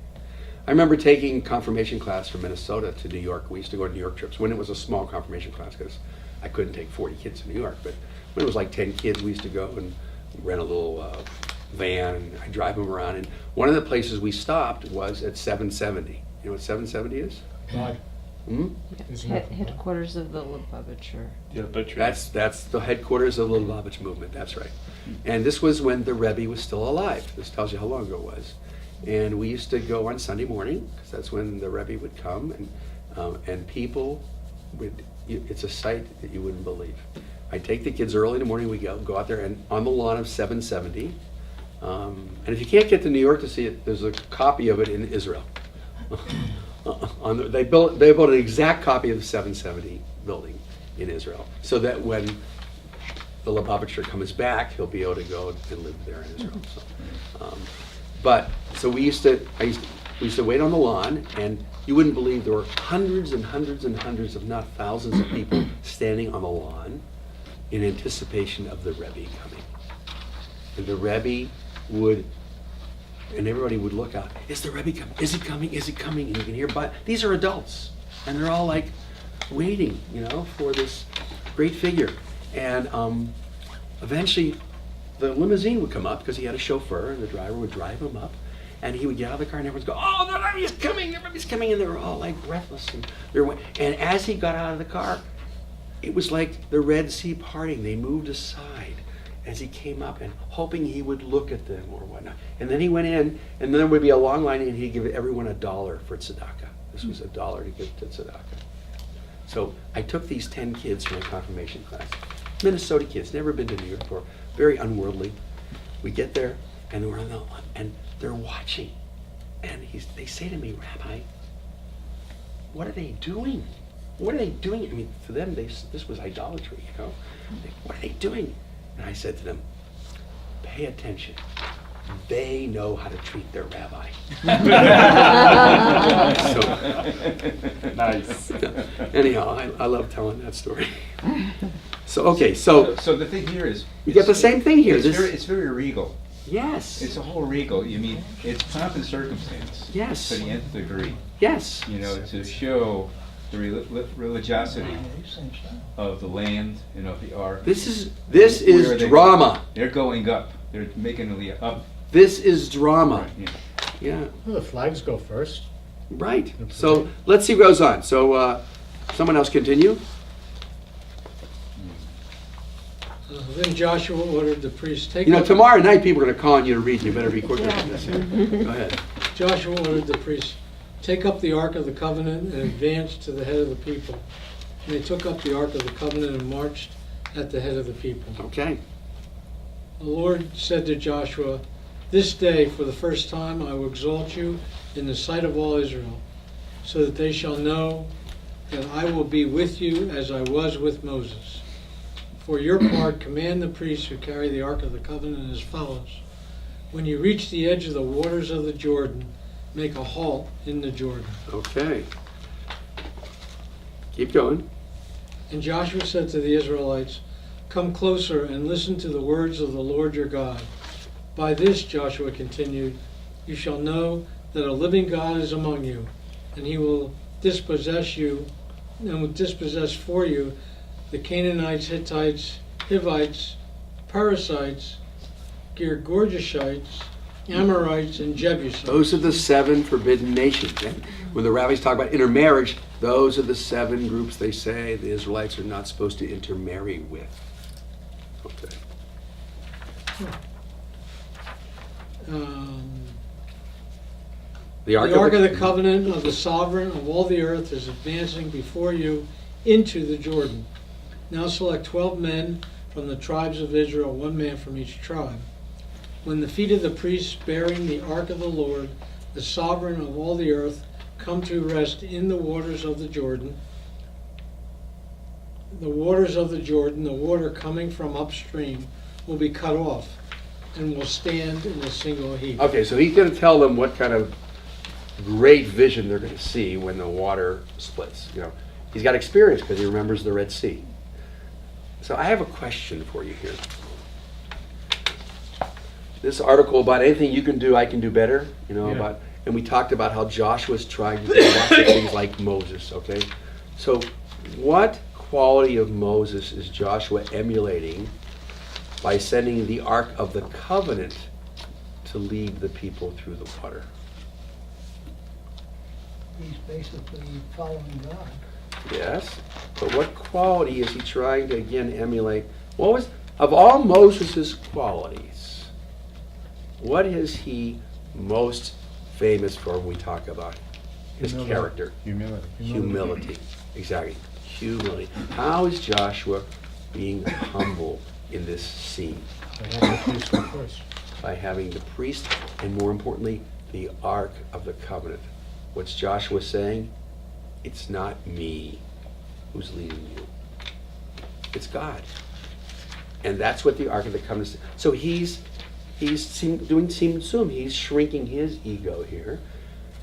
I remember taking confirmation class from Minnesota to New York. We used to go on New York trips when it was a small confirmation class because I couldn't take 40 kids to New York. But when it was like 10 kids, we used to go and rent a little van and I'd drive them around. And one of the places we stopped was at 770. You know what 770 is? God. Hmm? Isn't it? Headquarters of the Lubavitcher. Yeah, but That's the headquarters of the Lubavitch movement. That's right. And this was when the Rebbe was still alive. This tells you how long ago it was. And we used to go on Sunday morning because that's when the Rebbe would come, and people would. It's a sight that you wouldn't believe. I'd take the kids early in the morning. We go out there and on the lawn of 770. And if you can't get to New York to see it, there's a copy of it in Israel. They built an exact copy of the 770 building in Israel, so that when the Lubavitcher comes back, he'll be able to go and live there in Israel. So we used to wait on the lawn, and you wouldn't believe there were hundreds and hundreds and hundreds, if not thousands, of people standing on the lawn in anticipation of the Rebbe coming. And the Rebbe would. And everybody would look out. Is the Rebbe coming? Is he coming? Is he coming? And you can hear, but these are adults, and they're all like waiting, you know, for this great figure. And eventually, the limousine would come up because he had a chauffeur, and the driver would drive him up, and he would get out of the car, and everyone's go, "Oh, the Rebbe's coming! The Rebbe's coming!" And they were all like breathless, and as he got out of the car, it was like the Red Sea parting. They moved aside as he came up and hoping he would look at them or whatnot. And then he went in, and then there would be a long line, and he'd give everyone $1 for tzedakah. This was $1 to give to tzedakah. So I took these 10 kids from my confirmation class, Minnesota kids, never been to New York before, very unworldly. We get there, and we're on the, and they're watching. And they say to me, Rabbi, what are they doing? What are they doing? I mean, for them, this was idolatry, you know? What are they doing? And I said to them, pay attention. They know how to treat their rabbi. Nice. Anyhow, I love telling that story. So, okay, so So the thing here is. you get the same thing here. It's very regal. Yes. It's a whole regal, you mean, it's pomp and circumstance. Yes. To the nth degree, Yes. you know, to show the religiosity Same style. of the land and of the ark. This Where is they- drama. They're going up, they're making the up. This is drama. Right, yeah. Yeah, Well, the flags go first. right. So let's see what goes on. So someone else continue. Then Joshua ordered the priests, take You know, up, tomorrow night people are going to call on you to read. You better be quicker than this. Go ahead. Joshua ordered the priests, take up the Ark of the Covenant and advance to the head of the people. And they took up the Ark of the Covenant and marched at the head of the people. Okay. The Lord said to Joshua, this day, for the first time, I will exalt you in the sight of all Israel, so that they shall know that I will be with you as I was with Moses. For your part, command the priests who carry the Ark of the Covenant as follows. When you reach the edge of the waters of the Jordan, make a halt in the Jordan. Okay. Keep going. And Joshua said to the Israelites, come closer and listen to the words of the Lord your God. By this, Joshua continued, you shall know that a living God is among you, and he will dispossess you, and will dispossess for you the Canaanites, Hittites, Hivites, Perizzites, Girgashites, Amorites, and Jebusites. Those are the 7 forbidden nations. And when the rabbis talk about intermarriage, those are the 7 groups they say the Israelites are not supposed to intermarry with. Okay. The Ark of the Covenant of the Sovereign of all the earth is advancing before you into the Jordan. Now select 12 men from the tribes of Israel, 1 man from each tribe. When the feet of the priests bearing the Ark of the Lord, the Sovereign of all the earth, come to rest in the waters of the Jordan, the water coming from upstream, will be cut off and will stand in a single heap. Okay, so he's going to tell them what kind of great vision they're going to see when the water splits. You know, he's got experience because he remembers the Red Sea. So I have a question for you here. This article about anything you can do, I can do better. You know, Yeah. and we talked about how Joshua's trying to do lots of things like Moses. Okay, so what quality of Moses is Joshua emulating by sending the Ark of the Covenant to lead the people through the water? He's basically following God. Yes, but what quality is he trying to again emulate? What was, of all Moses' qualities, what is he most famous for when we talk about his Humility. character? Humility. Humility. Exactly. Humility. How is Joshua being humble in this scene? They have the priests go first. By having the priest and, more importantly, the Ark of the Covenant. What's Joshua saying? It's not me who's leading you. It's God. And that's what the Ark of the Covenant is. So he's doing tzimtzum tzum. He's shrinking his ego here.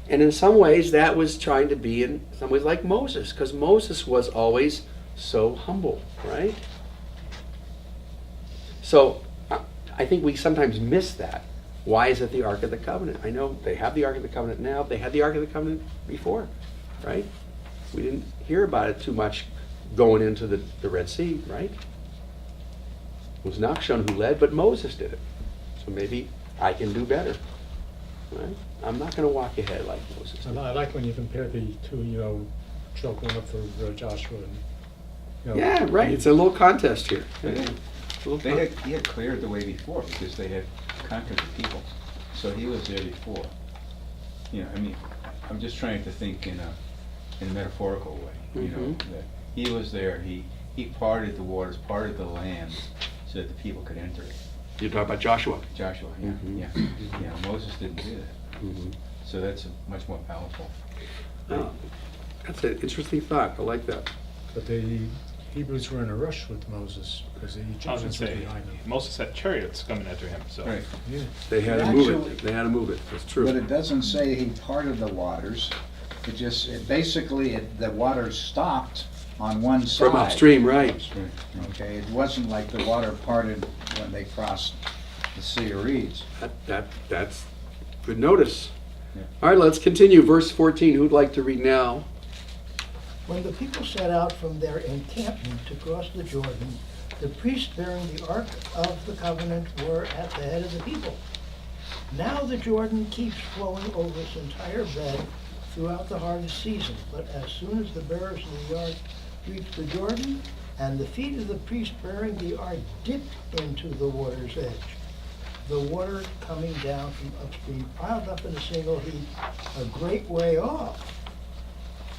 And in some ways, that was trying to be, in some ways, like Moses, because Moses was always so humble, right? So I think we sometimes miss that. Why is it the Ark of the Covenant? I know they have the Ark of the Covenant now. They had the Ark of the Covenant before, right? We didn't hear about it too much going into the Red Sea, right? It was Nachshon who led, but Moses did it. So maybe I can do better, right? I'm not going to walk ahead like Moses. And I like when you compare the two, you know, chalk one up for Joshua and, you know. Yeah, right. It's a little contest here. Yeah. Yeah. It's a little He had cleared the way before because they had conquered the people. So he was there before. You know, I mean, I'm just trying to think in a in a metaphorical way, you know, that he was there, he parted the waters, parted the land, so that the people could enter it. You talk about Joshua. Joshua, yeah, Mhm. yeah. Moses didn't do that. Mhm. So that's much more powerful. Oh, that's an interesting thought. I like that. But the Hebrews were in a rush with Moses because the I was Egyptians gonna were say, behind them. Moses had chariots coming after him, so. Right. Yeah. They had to move Actually- it. They had to move it. That's true. But it doesn't say he parted the waters. It just, the waters stopped on one side. From upstream, right. Okay, it wasn't like the water parted when they crossed the Sea of Reeds. That's good notice. Yeah. All right, let's continue. Verse 14. Who'd like to read now? When the people set out from their encampment to cross the Jordan, the priests bearing the Ark of the Covenant were at the head of the people. Now the Jordan keeps flowing over its entire bed throughout the harvest season, but as soon as the bearers of the Ark reach the Jordan, and the feet of the priest bearing the Ark dip into the water's edge, the water coming down from upstream piled up in a single heap a great way off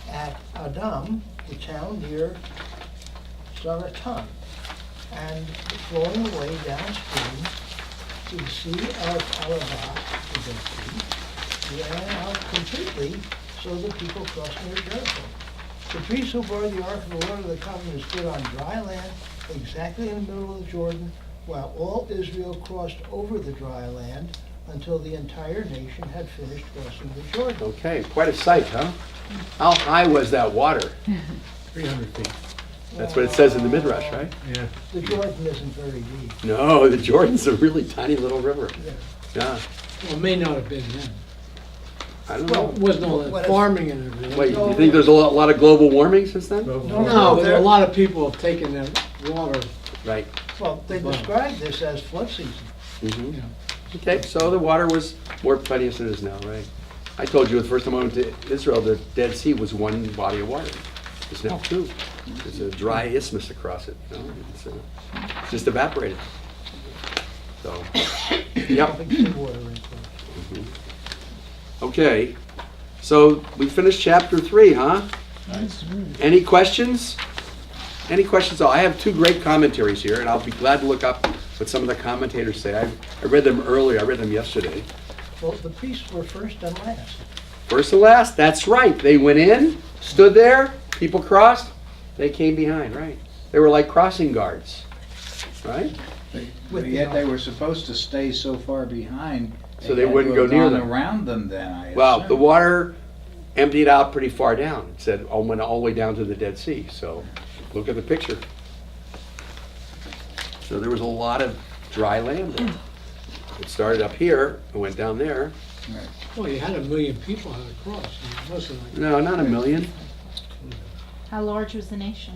at Adam, the town near Saratan, and flowing away downstream to the Sea of Arabah, the Dead Sea, ran out completely so the people crossed near Jericho. The priests who bore the Ark of the Lord of the Covenant stood on dry land exactly in the middle of the Jordan, while all Israel crossed over the dry land until the entire nation had finished crossing the Jordan. Okay, quite a sight, huh? How high was that water? 300 feet. That's what it says in the Midrash, right? Yeah. The Jordan isn't very deep. No, the Jordan's a really tiny little river. Yeah, Well, it may not have been then. I don't Well, it know. wasn't all What that if- farming and everything. Wait, you think there's a lot of global warming since then? No, but a lot of people have taken that water. Right. Well, they described this as flood season. Mhm. Yeah. Okay, so the water was more plenteous than it is now, right? I told you the first time I went to Israel, the Dead Sea was one body of water. It's now two. There's a dry isthmus across it, you know? It's just evaporated. So, yep. Big seawater influence. Okay, so we finished chapter 3, huh? Any questions? Any questions? Oh, I have two great commentaries here, and I'll be glad to look up what some of the commentators say. I read them earlier. I read them yesterday. Well, the priests were first and last. First and last, that's right. They went in, stood there, people crossed, they came behind, right? They were like crossing guards, right? But yet they were supposed to stay so far behind. So they had wouldn't to go have near gone them. around them then, I assume. Well, the water emptied out pretty far down. It said, went all the way down to the Dead Sea. So look at the picture. So there was a lot of dry land there. It started up here and went down there. Right. Well, you had 1 million people had to cross. And most of them, No, not 1 million. How large was the nation?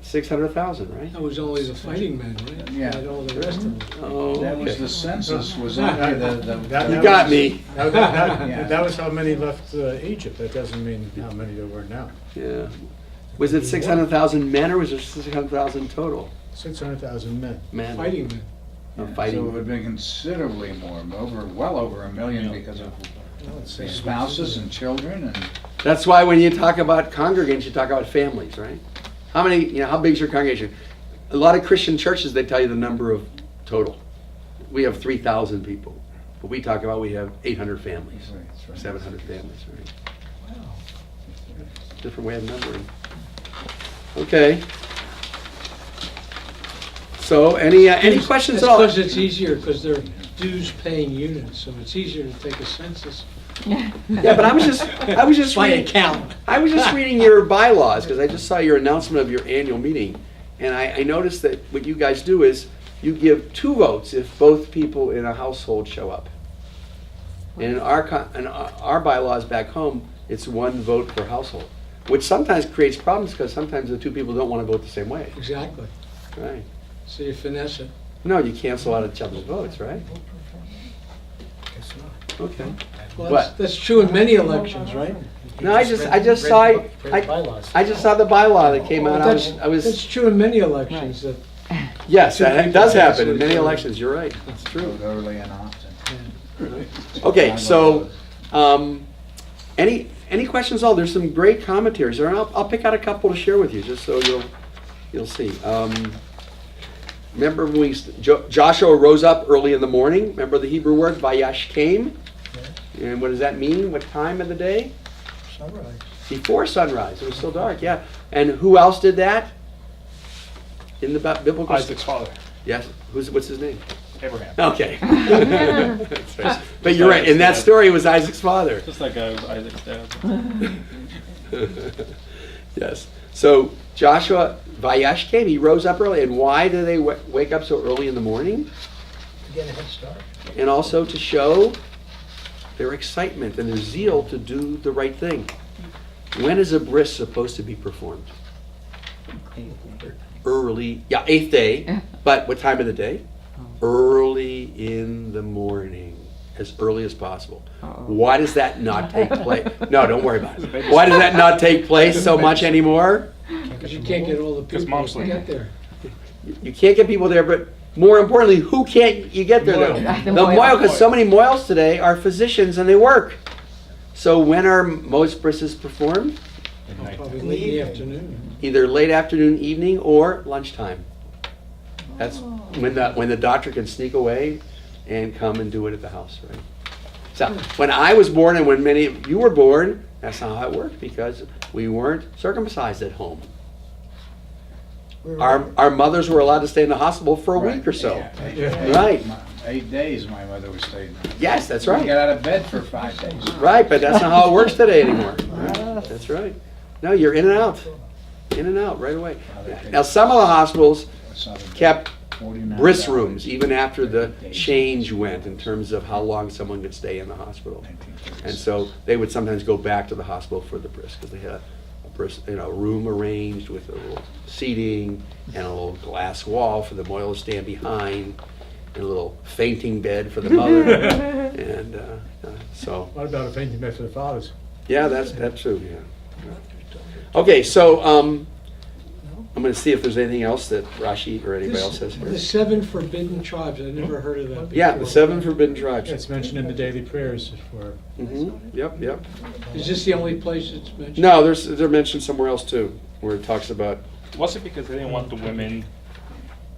600,000, right? that was only the fighting men, right? Yeah. And all the rest of them. Oh, That was okay. the census was only the. You got me. Yeah. That was how many left Egypt. That doesn't mean how many there were now. Yeah. Was it 600,000 men or was it 600,000 total? 600,000 men. Men. Fighting men. Oh, So it fighting. would have been considerably more, well over 1 million because of spouses and children and. That's why when you talk about congregations, you talk about families, right? How many, how big is your congregation? A lot of Christian churches, they tell you the number of total. We have 3,000 people, but we talk about we have 800 families, Right, right. 700 families, right? Wow. Different way of numbering. Okay. So any questions at all? That's because it's easier, because they're dues-paying units, so it's easier to take a census Yeah, but I was just by reading. account. I was just reading your bylaws because I just saw your announcement of your annual meeting, and I noticed that what you guys do is you give 2 votes if both people in a household show up. And in our bylaws back home, it's 1 vote per household, which sometimes creates problems because sometimes the 2 people don't want to vote the same way. Exactly. Right? So you finesse it. No, you cancel out each other's votes, right? Okay. Well, What? that's true in many elections, right? No, I just saw I just saw the bylaw that came out. That's true in many elections, that Yes, Two that people does happen cancel in each many other. elections. You're right. That's true. Vote early and often. Okay, so any any questions at all? There's some great commentaries there, and I'll pick out a couple to share with you, just so you'll see. Remember when Joshua rose up early in the morning? Remember the Hebrew word Vayash came? And what does that mean? What time of the day? Sunrise. Before sunrise. It was still dark, yeah. And who else did that? In the biblical... Isaac's father, Yes. What's his name? Abraham. Okay. That's right. But you're right. In that story, it was Isaac's father. Just that guy was Isaac's dad. Yes. So Joshua, Vayash came. He rose up early. And why do they wake up so early in the morning? To get a head start. And also to show their excitement and their zeal to do the right thing. When is a bris supposed to be performed? Early. Yeah, 8th day. But what time of the day? Early in the morning. As early as possible. Why does that not take place? No, don't worry about it. Why does that not take place so much anymore? Because you can't get all the people mom's to sleeping. get there. You can't get people there, but more importantly, who can't you get there? The moil, because so many moils today are physicians and they work. So when are most brises performed? Probably late in the afternoon. Either late afternoon, evening, or lunchtime. That's when the doctor can sneak away and come and do it at the house, right? So when I was born and when many of you were born, that's not how it worked because we weren't circumcised at home. Our mothers were allowed to stay in the hospital for a week or so. Yeah. Right. 8 days my mother was staying. Yes, that's You right. get out of bed for 5 days. Right, but that's not how it works today anymore. Right? That's right. No, you're in and out. In and out right away. Now, some of the hospitals kept bris rooms even after the change went in terms of how long someone could stay in the hospital. And so they would sometimes go back to the hospital for the bris because they had a bris, room arranged with a little seating and a little glass wall for the moil to stand behind and a little fainting bed for the mother. And so... What about a fainting bed for the fathers? Yeah, that's true, yeah. Okay, so I'm going to see if there's anything else that Rashi or anybody else has here. The 7 forbidden tribes, I never heard of that before. Yeah, the 7 forbidden tribes. It's mentioned in the daily prayers for... Yep. Is this the only place it's mentioned? No, they're mentioned somewhere else too, where it talks about... Was it because they didn't want the women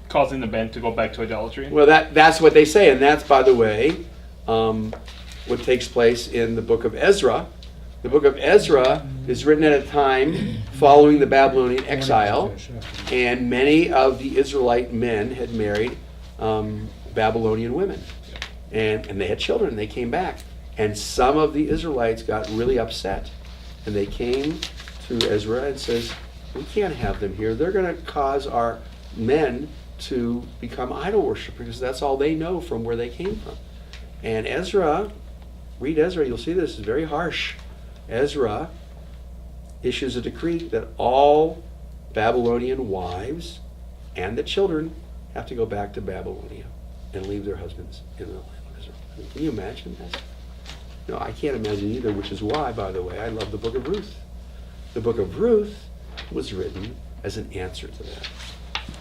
causing the men to go back to idolatry? Well, that's what they say, and that's, by the way, what takes place in the book of Ezra. The book of Ezra is written at a time following the Babylonian exile, and many of the Israelite men had married Babylonian women, and they had children, and they came back. And some of the Israelites got really upset, and they came to Ezra and says, we can't have them here. They're going to cause our men to become idol worshipers because that's all they know from where they came from. And Ezra, read Ezra, you'll see this is very harsh. Ezra issues a decree that all Babylonian wives and the children have to go back to Babylonia and leave their husbands in the land of Israel. Can you imagine that? No, I can't imagine either, which is why, by the way, I love the book of Ruth. The book of Ruth was written as an answer to that.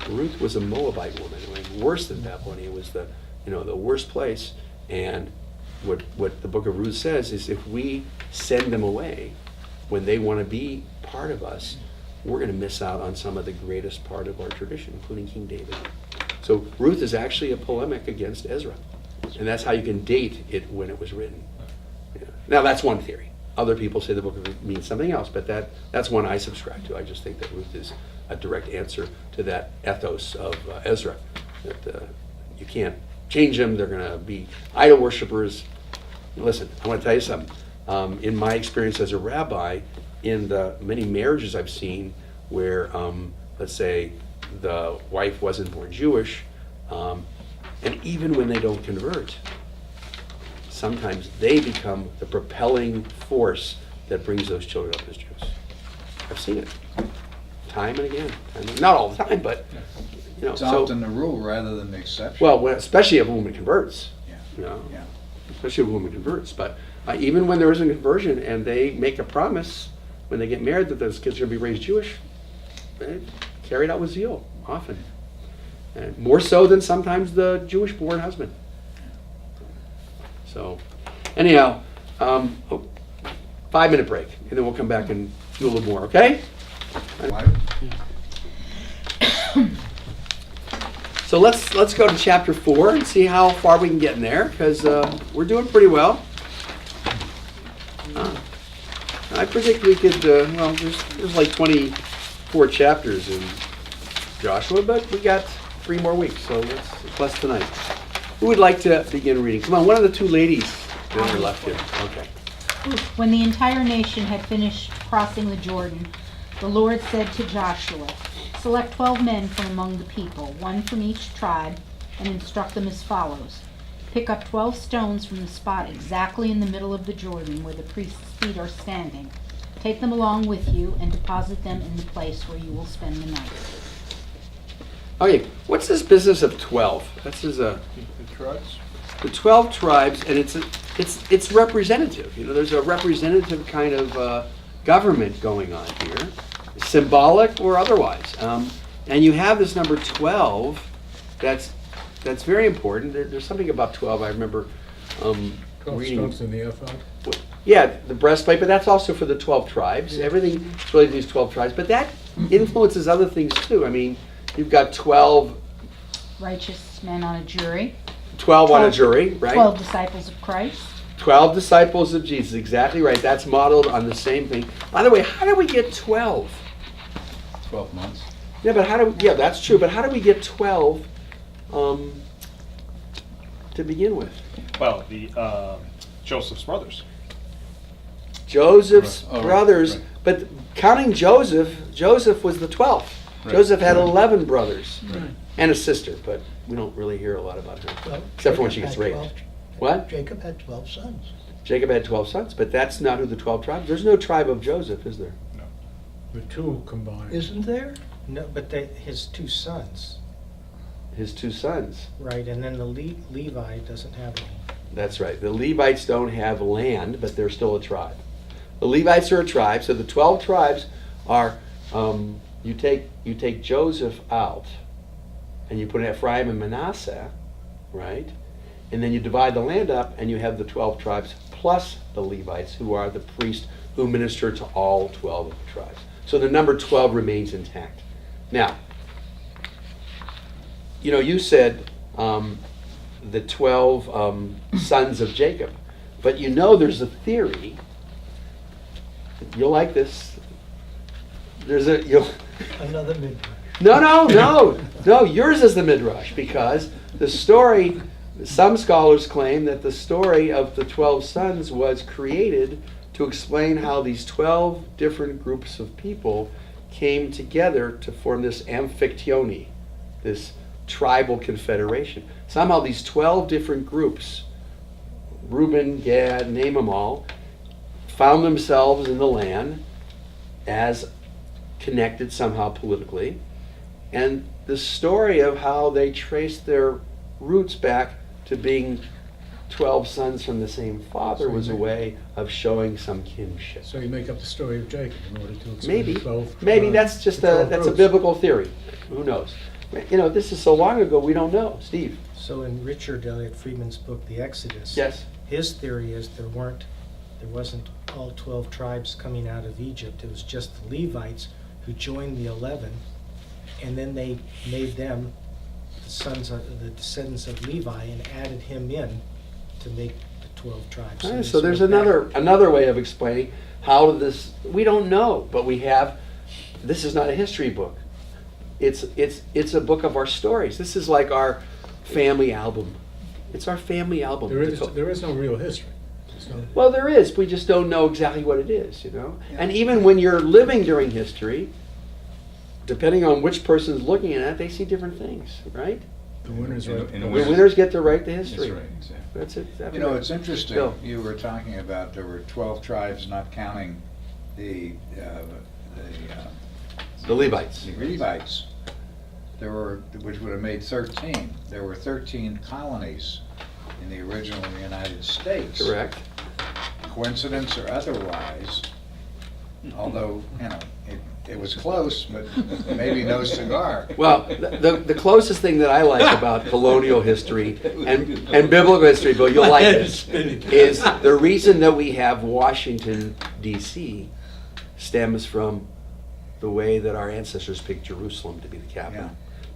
Ruth was a Moabite woman. It was worse than Babylonia. It was the worst place. And what the book of Ruth says is if we send them away when they want to be part of us, we're going to miss out on some of the greatest part of our tradition, including King David. So Ruth is actually a polemic against Ezra. And that's how you can date it when it was written. Yeah. Now that's one theory. Other people say the book of Ruth means something else, but that's one I subscribe to. I just think that Ruth is a direct answer to that ethos of Ezra. That you can't change them. They're going to be idol worshipers. Listen, I want to tell you something. In my experience as a rabbi, in the many marriages I've seen where, let's say, the wife wasn't born Jewish, and even when they don't convert, sometimes they become the propelling force that brings those children up as Jews. I've seen it time and again. Not all the time, but It's often the rule rather than the exception. well, especially if a woman converts. Yeah. Especially if a woman converts. But even when there isn't a conversion and they make a promise when they get married that those kids are going to be raised Jewish, they carry it out with zeal, often. And more so than sometimes the Jewish-born husband. So, anyhow, 5-minute break, and then we'll come back and do a little more, okay? So let's go to chapter 4 and see how far we can get in there, because we're doing pretty well. I predict we could, well, there's like 24 chapters in Joshua, but we got 3 more weeks, so it's less tonight. Who would like to begin reading? Come on, one of the 2 ladies that are left here. Okay. When the entire nation had finished crossing the Jordan, the Lord said to Joshua, "Select 12 men from among the people, 1 from each tribe, and instruct them as follows. Pick up 12 stones from the spot exactly in the middle of the Jordan where the priest's feet are standing. Take them along with you and deposit them in the place where you will spend the night." Okay, what's this business of 12? This is the 12 tribes, and it's representative. You know, there's a representative kind of government going on here, symbolic or otherwise. And you have this number 12. That's very important. There's something about 12 I remember 12 reading. strokes in the ephod. Yeah, the breastplate, but that's also for the 12 tribes. Everything is related to these 12 tribes, but that influences other things too. I mean, you've got 12 Righteous men on a jury. 12 on a jury, right? 12 disciples of Christ. 12 disciples of Jesus, exactly right. That's modeled on the same thing. By the way, how do we get 12? 12 months. Yeah, but yeah, that's true. But how do we get 12 to begin with? Well, the Joseph's brothers. Joseph's Right. brothers, Right. but counting Joseph was the 12th. Right. Joseph had Right. 11 brothers Right. and a sister, but we don't really hear a lot about her, Well, except for when Jacob she gets had raped. 12 What? Jacob had 12 sons. Jacob had 12 sons, but that's not who the 12 tribes. There's no tribe of Joseph, is there? The 2 combined. Isn't there? No, but his 2 sons, His 2 sons. right? And then the Levi doesn't have any. That's right. The Levites don't have land, but they're still a tribe. The Levites are a tribe, so the 12 tribes are, you take Joseph out, and you put Ephraim and Manasseh, right? And then you divide the land up, and you have the 12 tribes plus the Levites, who are the priests who minister to all 12 of the tribes. So the number 12 remains intact. Now, you know, you said the 12 sons of Jacob, but you know there's a theory. You'll like this. Another midrash. No. Yours is the midrash, because the story. Some scholars claim that the story of the 12 sons was created to explain how these 12 different groups of people came together to form this amphictyony, this tribal confederation. Somehow these 12 different groups, Reuben, Gad, name them all, found themselves in the land as connected somehow politically. And the story of how they traced their roots back to being 12 sons from the same father was a way of showing some kinship. So you make up the story of Jacob in order to explain Maybe, the 12. maybe that's just the 12 that's a groups. biblical theory. Who knows? You know, this is so long ago, we don't know. Steve? So in Richard Elliott Friedman's book, The Exodus, Yes? his theory is there wasn't all 12 tribes coming out of Egypt. It was just the Levites who joined the 11, and then they made them the descendants of Levi and added him in to make the 12 tribes. So they there's sort of another way of explaining how this, we don't know, but we have, this is not a history book. It's a book of our stories. This is like our family album. It's our family album. There is no real history. Well, there is. We just don't know exactly what it is, you know? And even when you're living during history, depending on which person's looking at it, they see different things, right? The winners And right. the The winners- winners get to write the history. That's right, exactly. That's it. That's You know, right. it's interesting, Bill. you were talking about there were 12 tribes, not counting the The Levites. Levites. There were, which would have made 13. There were 13 colonies in the original United States. Correct. Coincidence or otherwise, although, you know, It was close, but maybe no cigar. Well, the closest thing that I like about colonial history and biblical history, Bill, you'll like this, is the reason that we have Washington, D.C. stems from the way that our ancestors picked Jerusalem to be the capital. Yeah.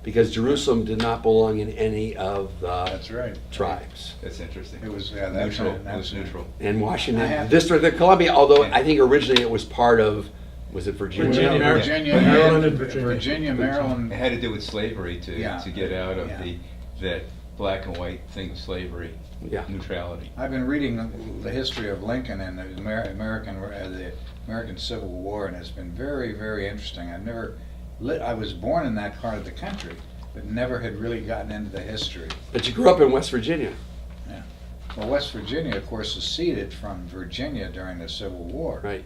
Because Jerusalem did not belong in any of the That's right. tribes. That's interesting. It was, yeah, that's Neutral, right, it was that's right. neutral. And I Washington, have- District of Columbia, although I think originally it was part of, was it Virginia? Virginia, Maryland and Virginia. Virginia, Maryland. It had to do with slavery Yeah. to get out of Yeah. that black and white thing of slavery, Yeah. neutrality. I've been reading the history of Lincoln and the American Civil War, and it's been very, very interesting. I was born in that part of the country, but never had really gotten into the history. But you grew up in West Virginia. Yeah. Well, West Virginia, of course, seceded from Virginia during the Civil War. Right.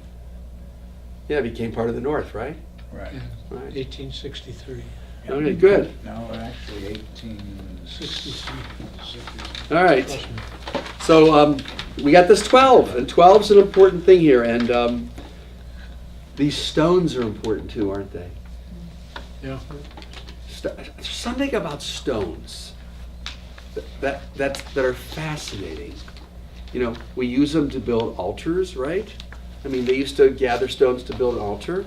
Yeah, it became part of the North, right? Right. Right. 1863. Okay, good. No, actually, 1863. All right. So we got this 12, and 12 is an important thing here, and these stones are important too, aren't they? Yeah. There's something about stones that are fascinating. You know, we use them to build altars, right? I mean, they used to gather stones to build an altar.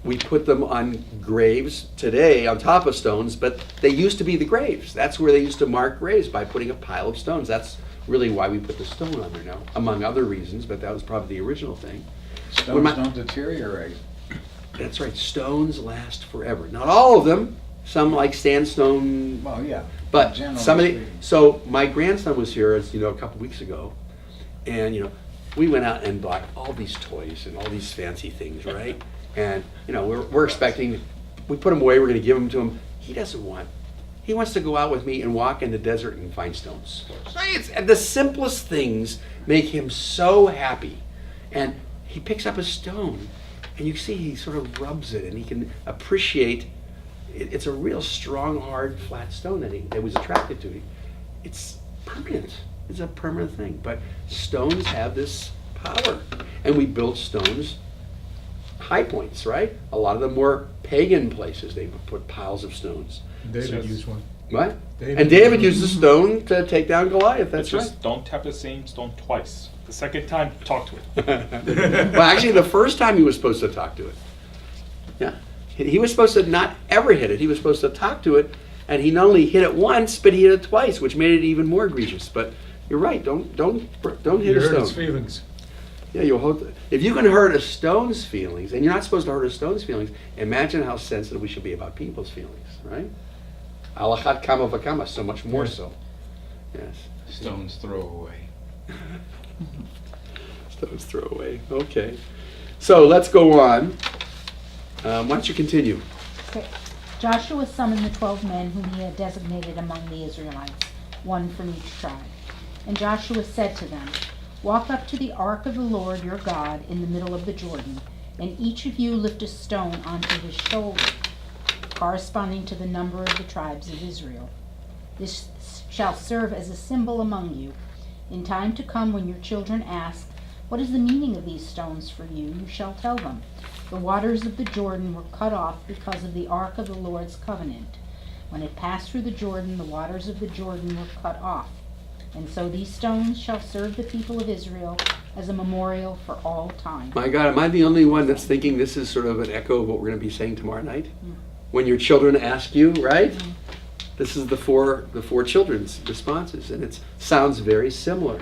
We put them on graves today on top of stones, but they used to be the graves. That's where they used to mark graves, by putting a pile of stones. That's really why we put the stone on there now, among other reasons, but that was probably the original thing. Stones don't deteriorate. That's right, stones last forever. Not all of them, some like sandstone, Well, yeah. but Generally somebody, speaking. so my grandson was here, as you know, a couple weeks ago, and you know, we went out and bought all these toys and all these fancy things, right? And you know, we're expecting, we put them away, we're gonna give them to him. He doesn't want, he wants to go out with me and walk in the desert and find stones. And the simplest things make him so happy. And he picks up a stone, and you see he sort of rubs it, and he can appreciate it's a real strong, hard, flat stone that was attracted to. It's permanent. It's a permanent thing. But stones have this power. And we built stones, high points, right? A lot of them were pagan places. They would put piles of stones. David used one. What? David And David used a stone to take down Goliath. That's It's just right. don't tap the same stone twice. The second time, talk to it. Well, actually, the first time he was supposed to talk to it. Yeah. He was supposed to not ever hit it. He was supposed to talk to it, and he not only hit it once, but he hit it twice, which made it even more egregious. But you're right. Don't hit You a hurt his stone. feelings. Yeah, you'll hold. If you can hurt a stone's feelings, and you're not supposed to hurt a stone's feelings, imagine how sensitive we should be about people's feelings, right? Alachat kama v'kama, so much more so. Yes. Stones throw away. Stones throw away. Okay. So let's go on. Why don't you continue? Okay. Joshua summoned the 12 men whom he had designated among the Israelites, one from each tribe. And Joshua said to them, "Walk up to the ark of the Lord your God in the middle of the Jordan, and each of you lift a stone onto his shoulder, corresponding to the number of the tribes of Israel. This shall serve as a symbol among you. In time to come, when your children ask, 'What is the meaning of these stones for you?' you shall tell them, 'The waters of the Jordan were cut off because of the ark of the Lord's covenant. When it passed through the Jordan, the waters of the Jordan were cut off. And so these stones shall serve the people of Israel as a memorial for all time.'" My God, am I the only one that's thinking this is sort of an echo of what we're going to be saying tomorrow night? When your children ask you, right? This is the four children's responses, and it sounds very similar.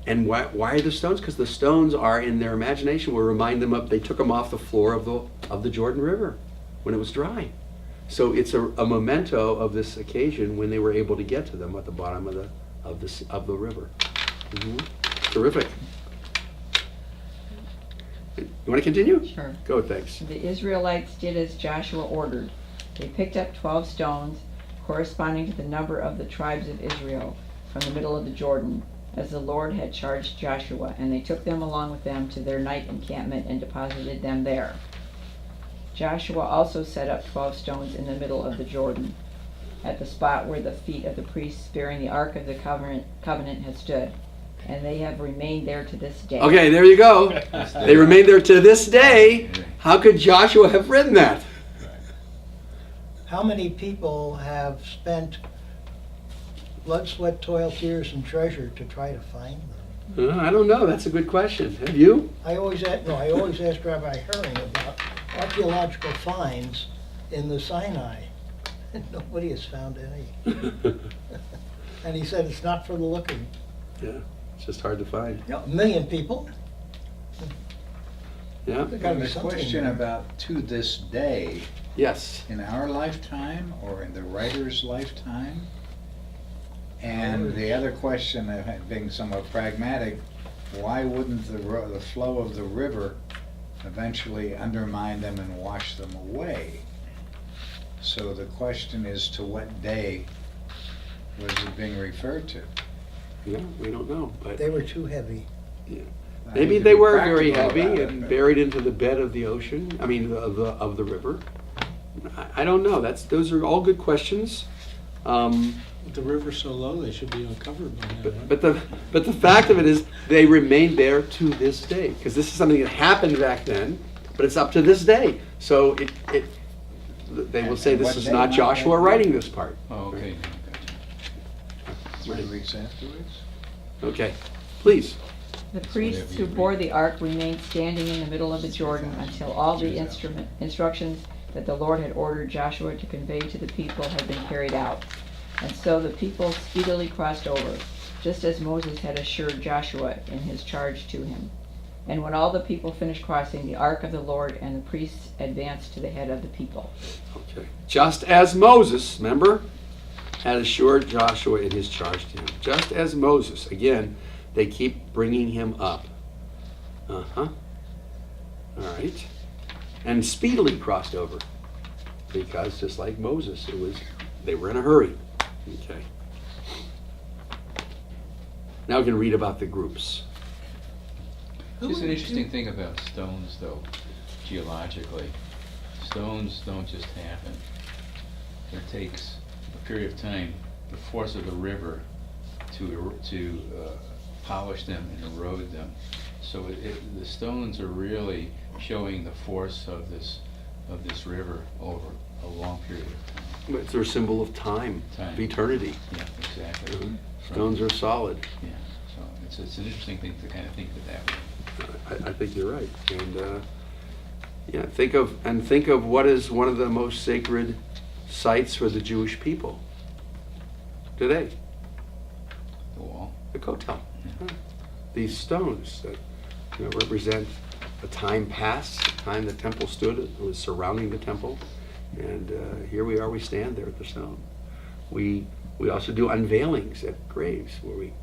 And why are the stones? Because the stones are, in their imagination, will remind them of, they took them off the floor of the Jordan River when it was dry. So it's a memento of this occasion when they were able to get to them at the bottom of the river. Terrific. You want to continue? Sure. Go, thanks. The Israelites did as Joshua ordered. They picked up 12 stones, corresponding to the number of the tribes of Israel, from the middle of the Jordan, as the Lord had charged Joshua, and they took them along with them to their night encampment and deposited them there. Joshua also set up 12 stones in the middle of the Jordan, at the spot where the feet of the priests bearing the Ark of the Covenant had stood. and they have remained there to this day. Okay, there you go. They remained there to this day. How could Joshua have written that? How many people have spent blood, sweat, toil, tears, and treasure to try to find them? I don't know. That's a good question. Have you? I always ask Rabbi Herring about archaeological finds in the Sinai, and nobody has found any. And he said it's not for the looking. Yeah, it's just hard to find. You know, 1 million people. Yeah. There gotta And be the something question there. about to this day, Yes. in our lifetime or in the writer's lifetime? And the other question, being somewhat pragmatic, why wouldn't the flow of the river eventually undermine them and wash them away? So the question is, to what day was it being referred to? Yeah, we don't know, but They were too heavy. I maybe need to they be were very practical heavy about it, and but- buried into the bed of the ocean. I mean, of the river. I don't know. Those are all good questions. With the river so low, they should be uncovered by now, right? But the fact of it is, they remain there to this day, because this is something that happened back then, but it's up to this day. So they will say And this what is day not might Joshua that be? writing this part. Oh, okay. 3 weeks afterwards? Okay, please. The priests who bore the ark remained standing in the middle of the Jordan until all the instructions that the Lord had ordered Joshua to convey to the people had been carried out. And so the people speedily crossed over, just as Moses had assured Joshua in his charge to him. And when all the people finished crossing, the ark of the Lord and the priests advanced to the head of the people. Okay. Just as Moses, remember, had assured Joshua in his charge to him. Just as Moses. Again, they keep bringing him up. All right. And speedily crossed over. Because just like Moses, they were in a hurry. Okay. Now we can read about the groups. Just an interesting thing about stones, though, geologically. Stones don't just happen. It takes a period of time, the force of the river, to polish them and erode them. So the stones are really showing the force of this river over a long period of time. It's a symbol of time, of eternity. Yeah, exactly. Stones are solid. Yeah, so it's an interesting thing to kind of think that way. I think you're right. And yeah, think of what is one of the most sacred sites for the Jewish people today. The wall. The Kotel. These stones that represent a time past, the time the temple stood, it was surrounding the temple, and here we are. We stand there at the stone. We also do unveilings at graves where we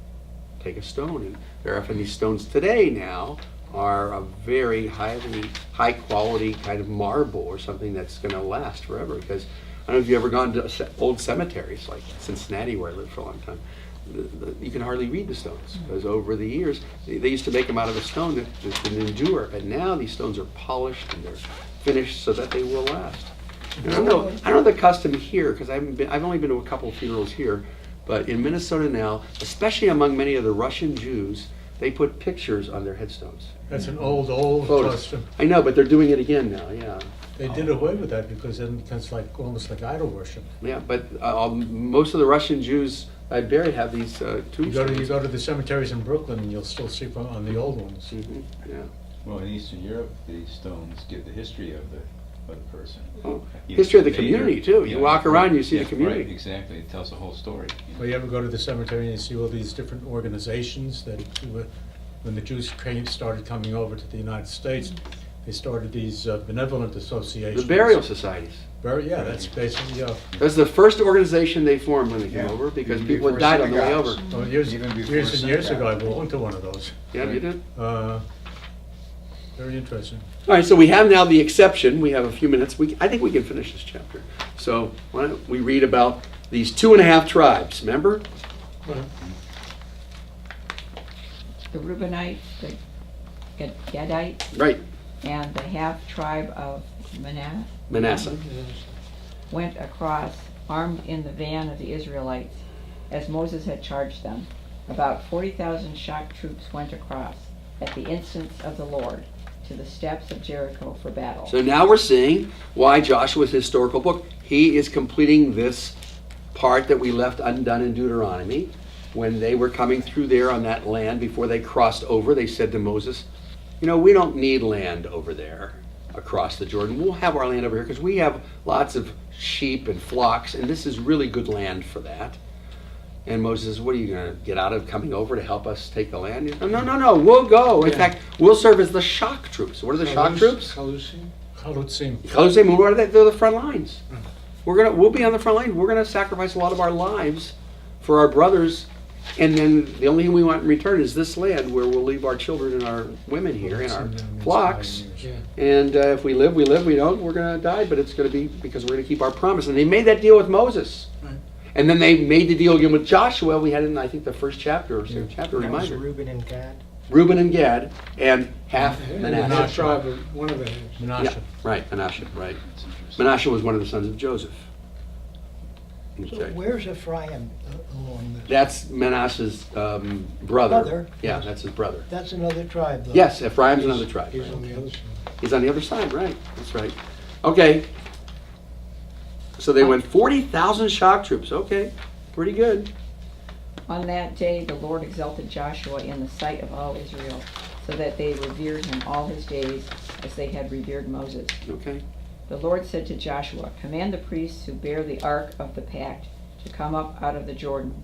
take a stone, and very often these stones today now are a very high quality kind of marble or something that's going to last forever. Because I don't know if you've ever gone to old cemeteries like Cincinnati, where I lived for a long time. You can hardly read the stones because over the years they used to make them out of a stone that didn't endure, but now these stones are polished and they're finished so that they will last. And I don't know the custom here because I've only been to a couple of funerals here, but in Minnesota now, especially among many of the Russian Jews, they put pictures on their headstones. That's an old Photos. custom. I know, but they're doing it again now. Yeah. They did away with that because then that's like almost like idol worship. Yeah, but most of the Russian Jews I buried have these You tombstones. go to the cemeteries in Brooklyn and you'll still see on the old ones. Mhm, yeah. Well, in Eastern Europe, these stones give the history of the person. Oh, You history of the know, community too. You walk around, you see the yeah, community. Right, exactly. It tells the whole story. Well, you ever go to the cemetery and you see all these different organizations that, when the Jews started coming over to the United States, they started these benevolent associations. The burial societies. Yeah, that's basically, That's the first organization they formed when they came Yeah. over because Even people had before died on the way over. synagogues. well, years Even before and years ago, I synagogue. belonged to one of those. Yeah, you did. Very interesting. All right, so we have now the exception. We have a few minutes. I think we can finish this chapter. So why don't we read about these 2.5 tribes, remember? The Reubenites, the Gadites, Right, and the half tribe of Manasseh. went across armed in the van of the Israelites, as Moses had charged them. About 40,000 shock troops went across, at the instance of the Lord, to the steps of Jericho for battle. So now we're seeing why Joshua's historical book. He is completing this part that we left undone in Deuteronomy. When they were coming through there on that land before they crossed over, they said to Moses, you know, we don't need land over there across the Jordan. We'll have our land over here because we have lots of sheep and flocks, and this is really good land for that. And Moses says, what are you going to get out of coming over to help us take the land? He said, no, we'll go. In fact, we'll serve as the shock troops. What are the shock troops? Chalusim. Chalutzim. What are they? They're the front lines. We'll be on the front line. We're going to sacrifice a lot of our lives for our brothers, and then the only thing we want in return is this land where we'll leave our children and our women here and our flocks. Yeah. And if we live, we live. We don't, we're going to die. But it's going to be because we're going to keep our promise. And they made that deal with Moses. Right. And then they made the deal again with Joshua. We had it in, I think, the first chapter or second chapter. That was Reminder. Reuben and Gad. Reuben and Gad, and half The Manasseh. tribe of one of the heads. Menashe. Yeah, right, Manasseh, right. That's interesting. Manasseh was one of the sons of Joseph. So Okay. where's Ephraim along this? That's Manasseh's brother. Brother, Yeah, yes. that's his brother. That's another tribe, though. Yes, Ephraim's another tribe. He's on the other side. He's on the other side, right. That's right. Okay. So they went 40,000 shock troops. Okay, pretty good. On that day the Lord exalted Joshua in the sight of all Israel, so that they revered him all his days, as they had revered Moses. Okay. The Lord said to Joshua, command the priests who bear the ark of the pact to come up out of the Jordan.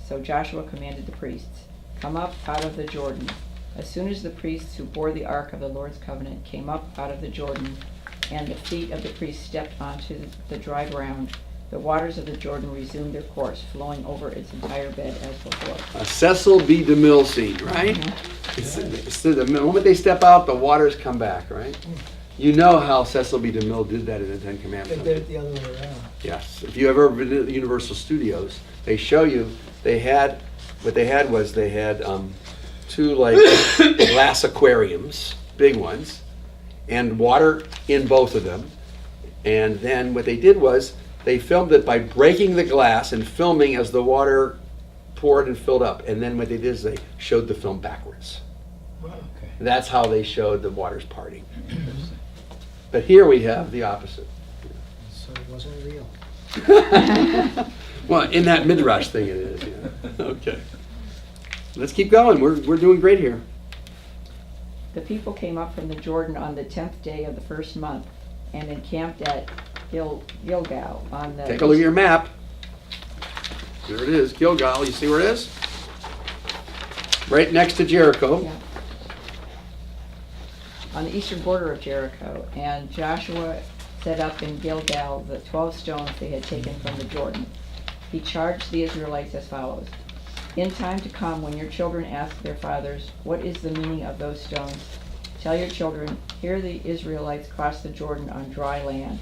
So Joshua commanded the priests, come up out of the Jordan. As soon as the priests who bore the ark of the Lord's covenant came up out of the Jordan, and the feet of the priests stepped onto the dry ground, the waters of the Jordan resumed their course, flowing over its entire bed as before. A Cecil B. DeMille scene, right? It's the moment they step out, the waters come back, right? You know how Cecil B. DeMille did that in the Ten They Commandments. did it the other way around. Yes. If you ever been to the Universal Studios, they show you, they had two like glass aquariums, big ones, and water in both of them. And then what they did was they filmed it by breaking the glass and filming as the water poured and filled up. And then what they did is they showed the film backwards. Wow. Okay. That's how they showed the waters parting. But here we have the opposite. So it wasn't real. Well, in that midrash thing it is, yeah. Okay. Let's keep going. We're doing great here. The people came up from the Jordan on the 10th day of the first month, and encamped at Gilgal on the... Take a look at your map. There it is, Gilgal. You see where it is? Right next to Jericho. Yeah. On the eastern border of Jericho, and Joshua set up in Gilgal the 12 stones they had taken from the Jordan. He charged the Israelites as follows. In time to come, when your children ask their fathers, what is the meaning of those stones? Tell your children, here the Israelites crossed the Jordan on dry land.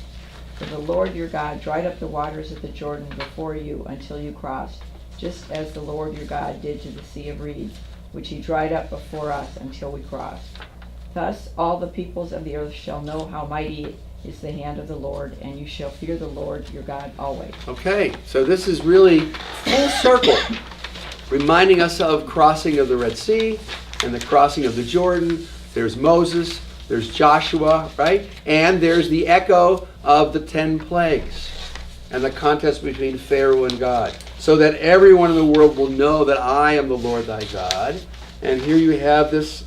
For the Lord your God dried up the waters of the Jordan before you until you crossed, just as the Lord your God did to the Sea of Reeds, which he dried up before us until we crossed. Thus all the peoples of the earth shall know how mighty is the hand of the Lord, and you shall fear the Lord your God always. Okay, so this is really full circle, reminding us of crossing of the Red Sea and the crossing of the Jordan. There's Moses, there's Joshua, right? And there's the echo of the 10 plagues and the contest between Pharaoh and God, so that everyone in the world will know that I am the Lord thy God. And here you have this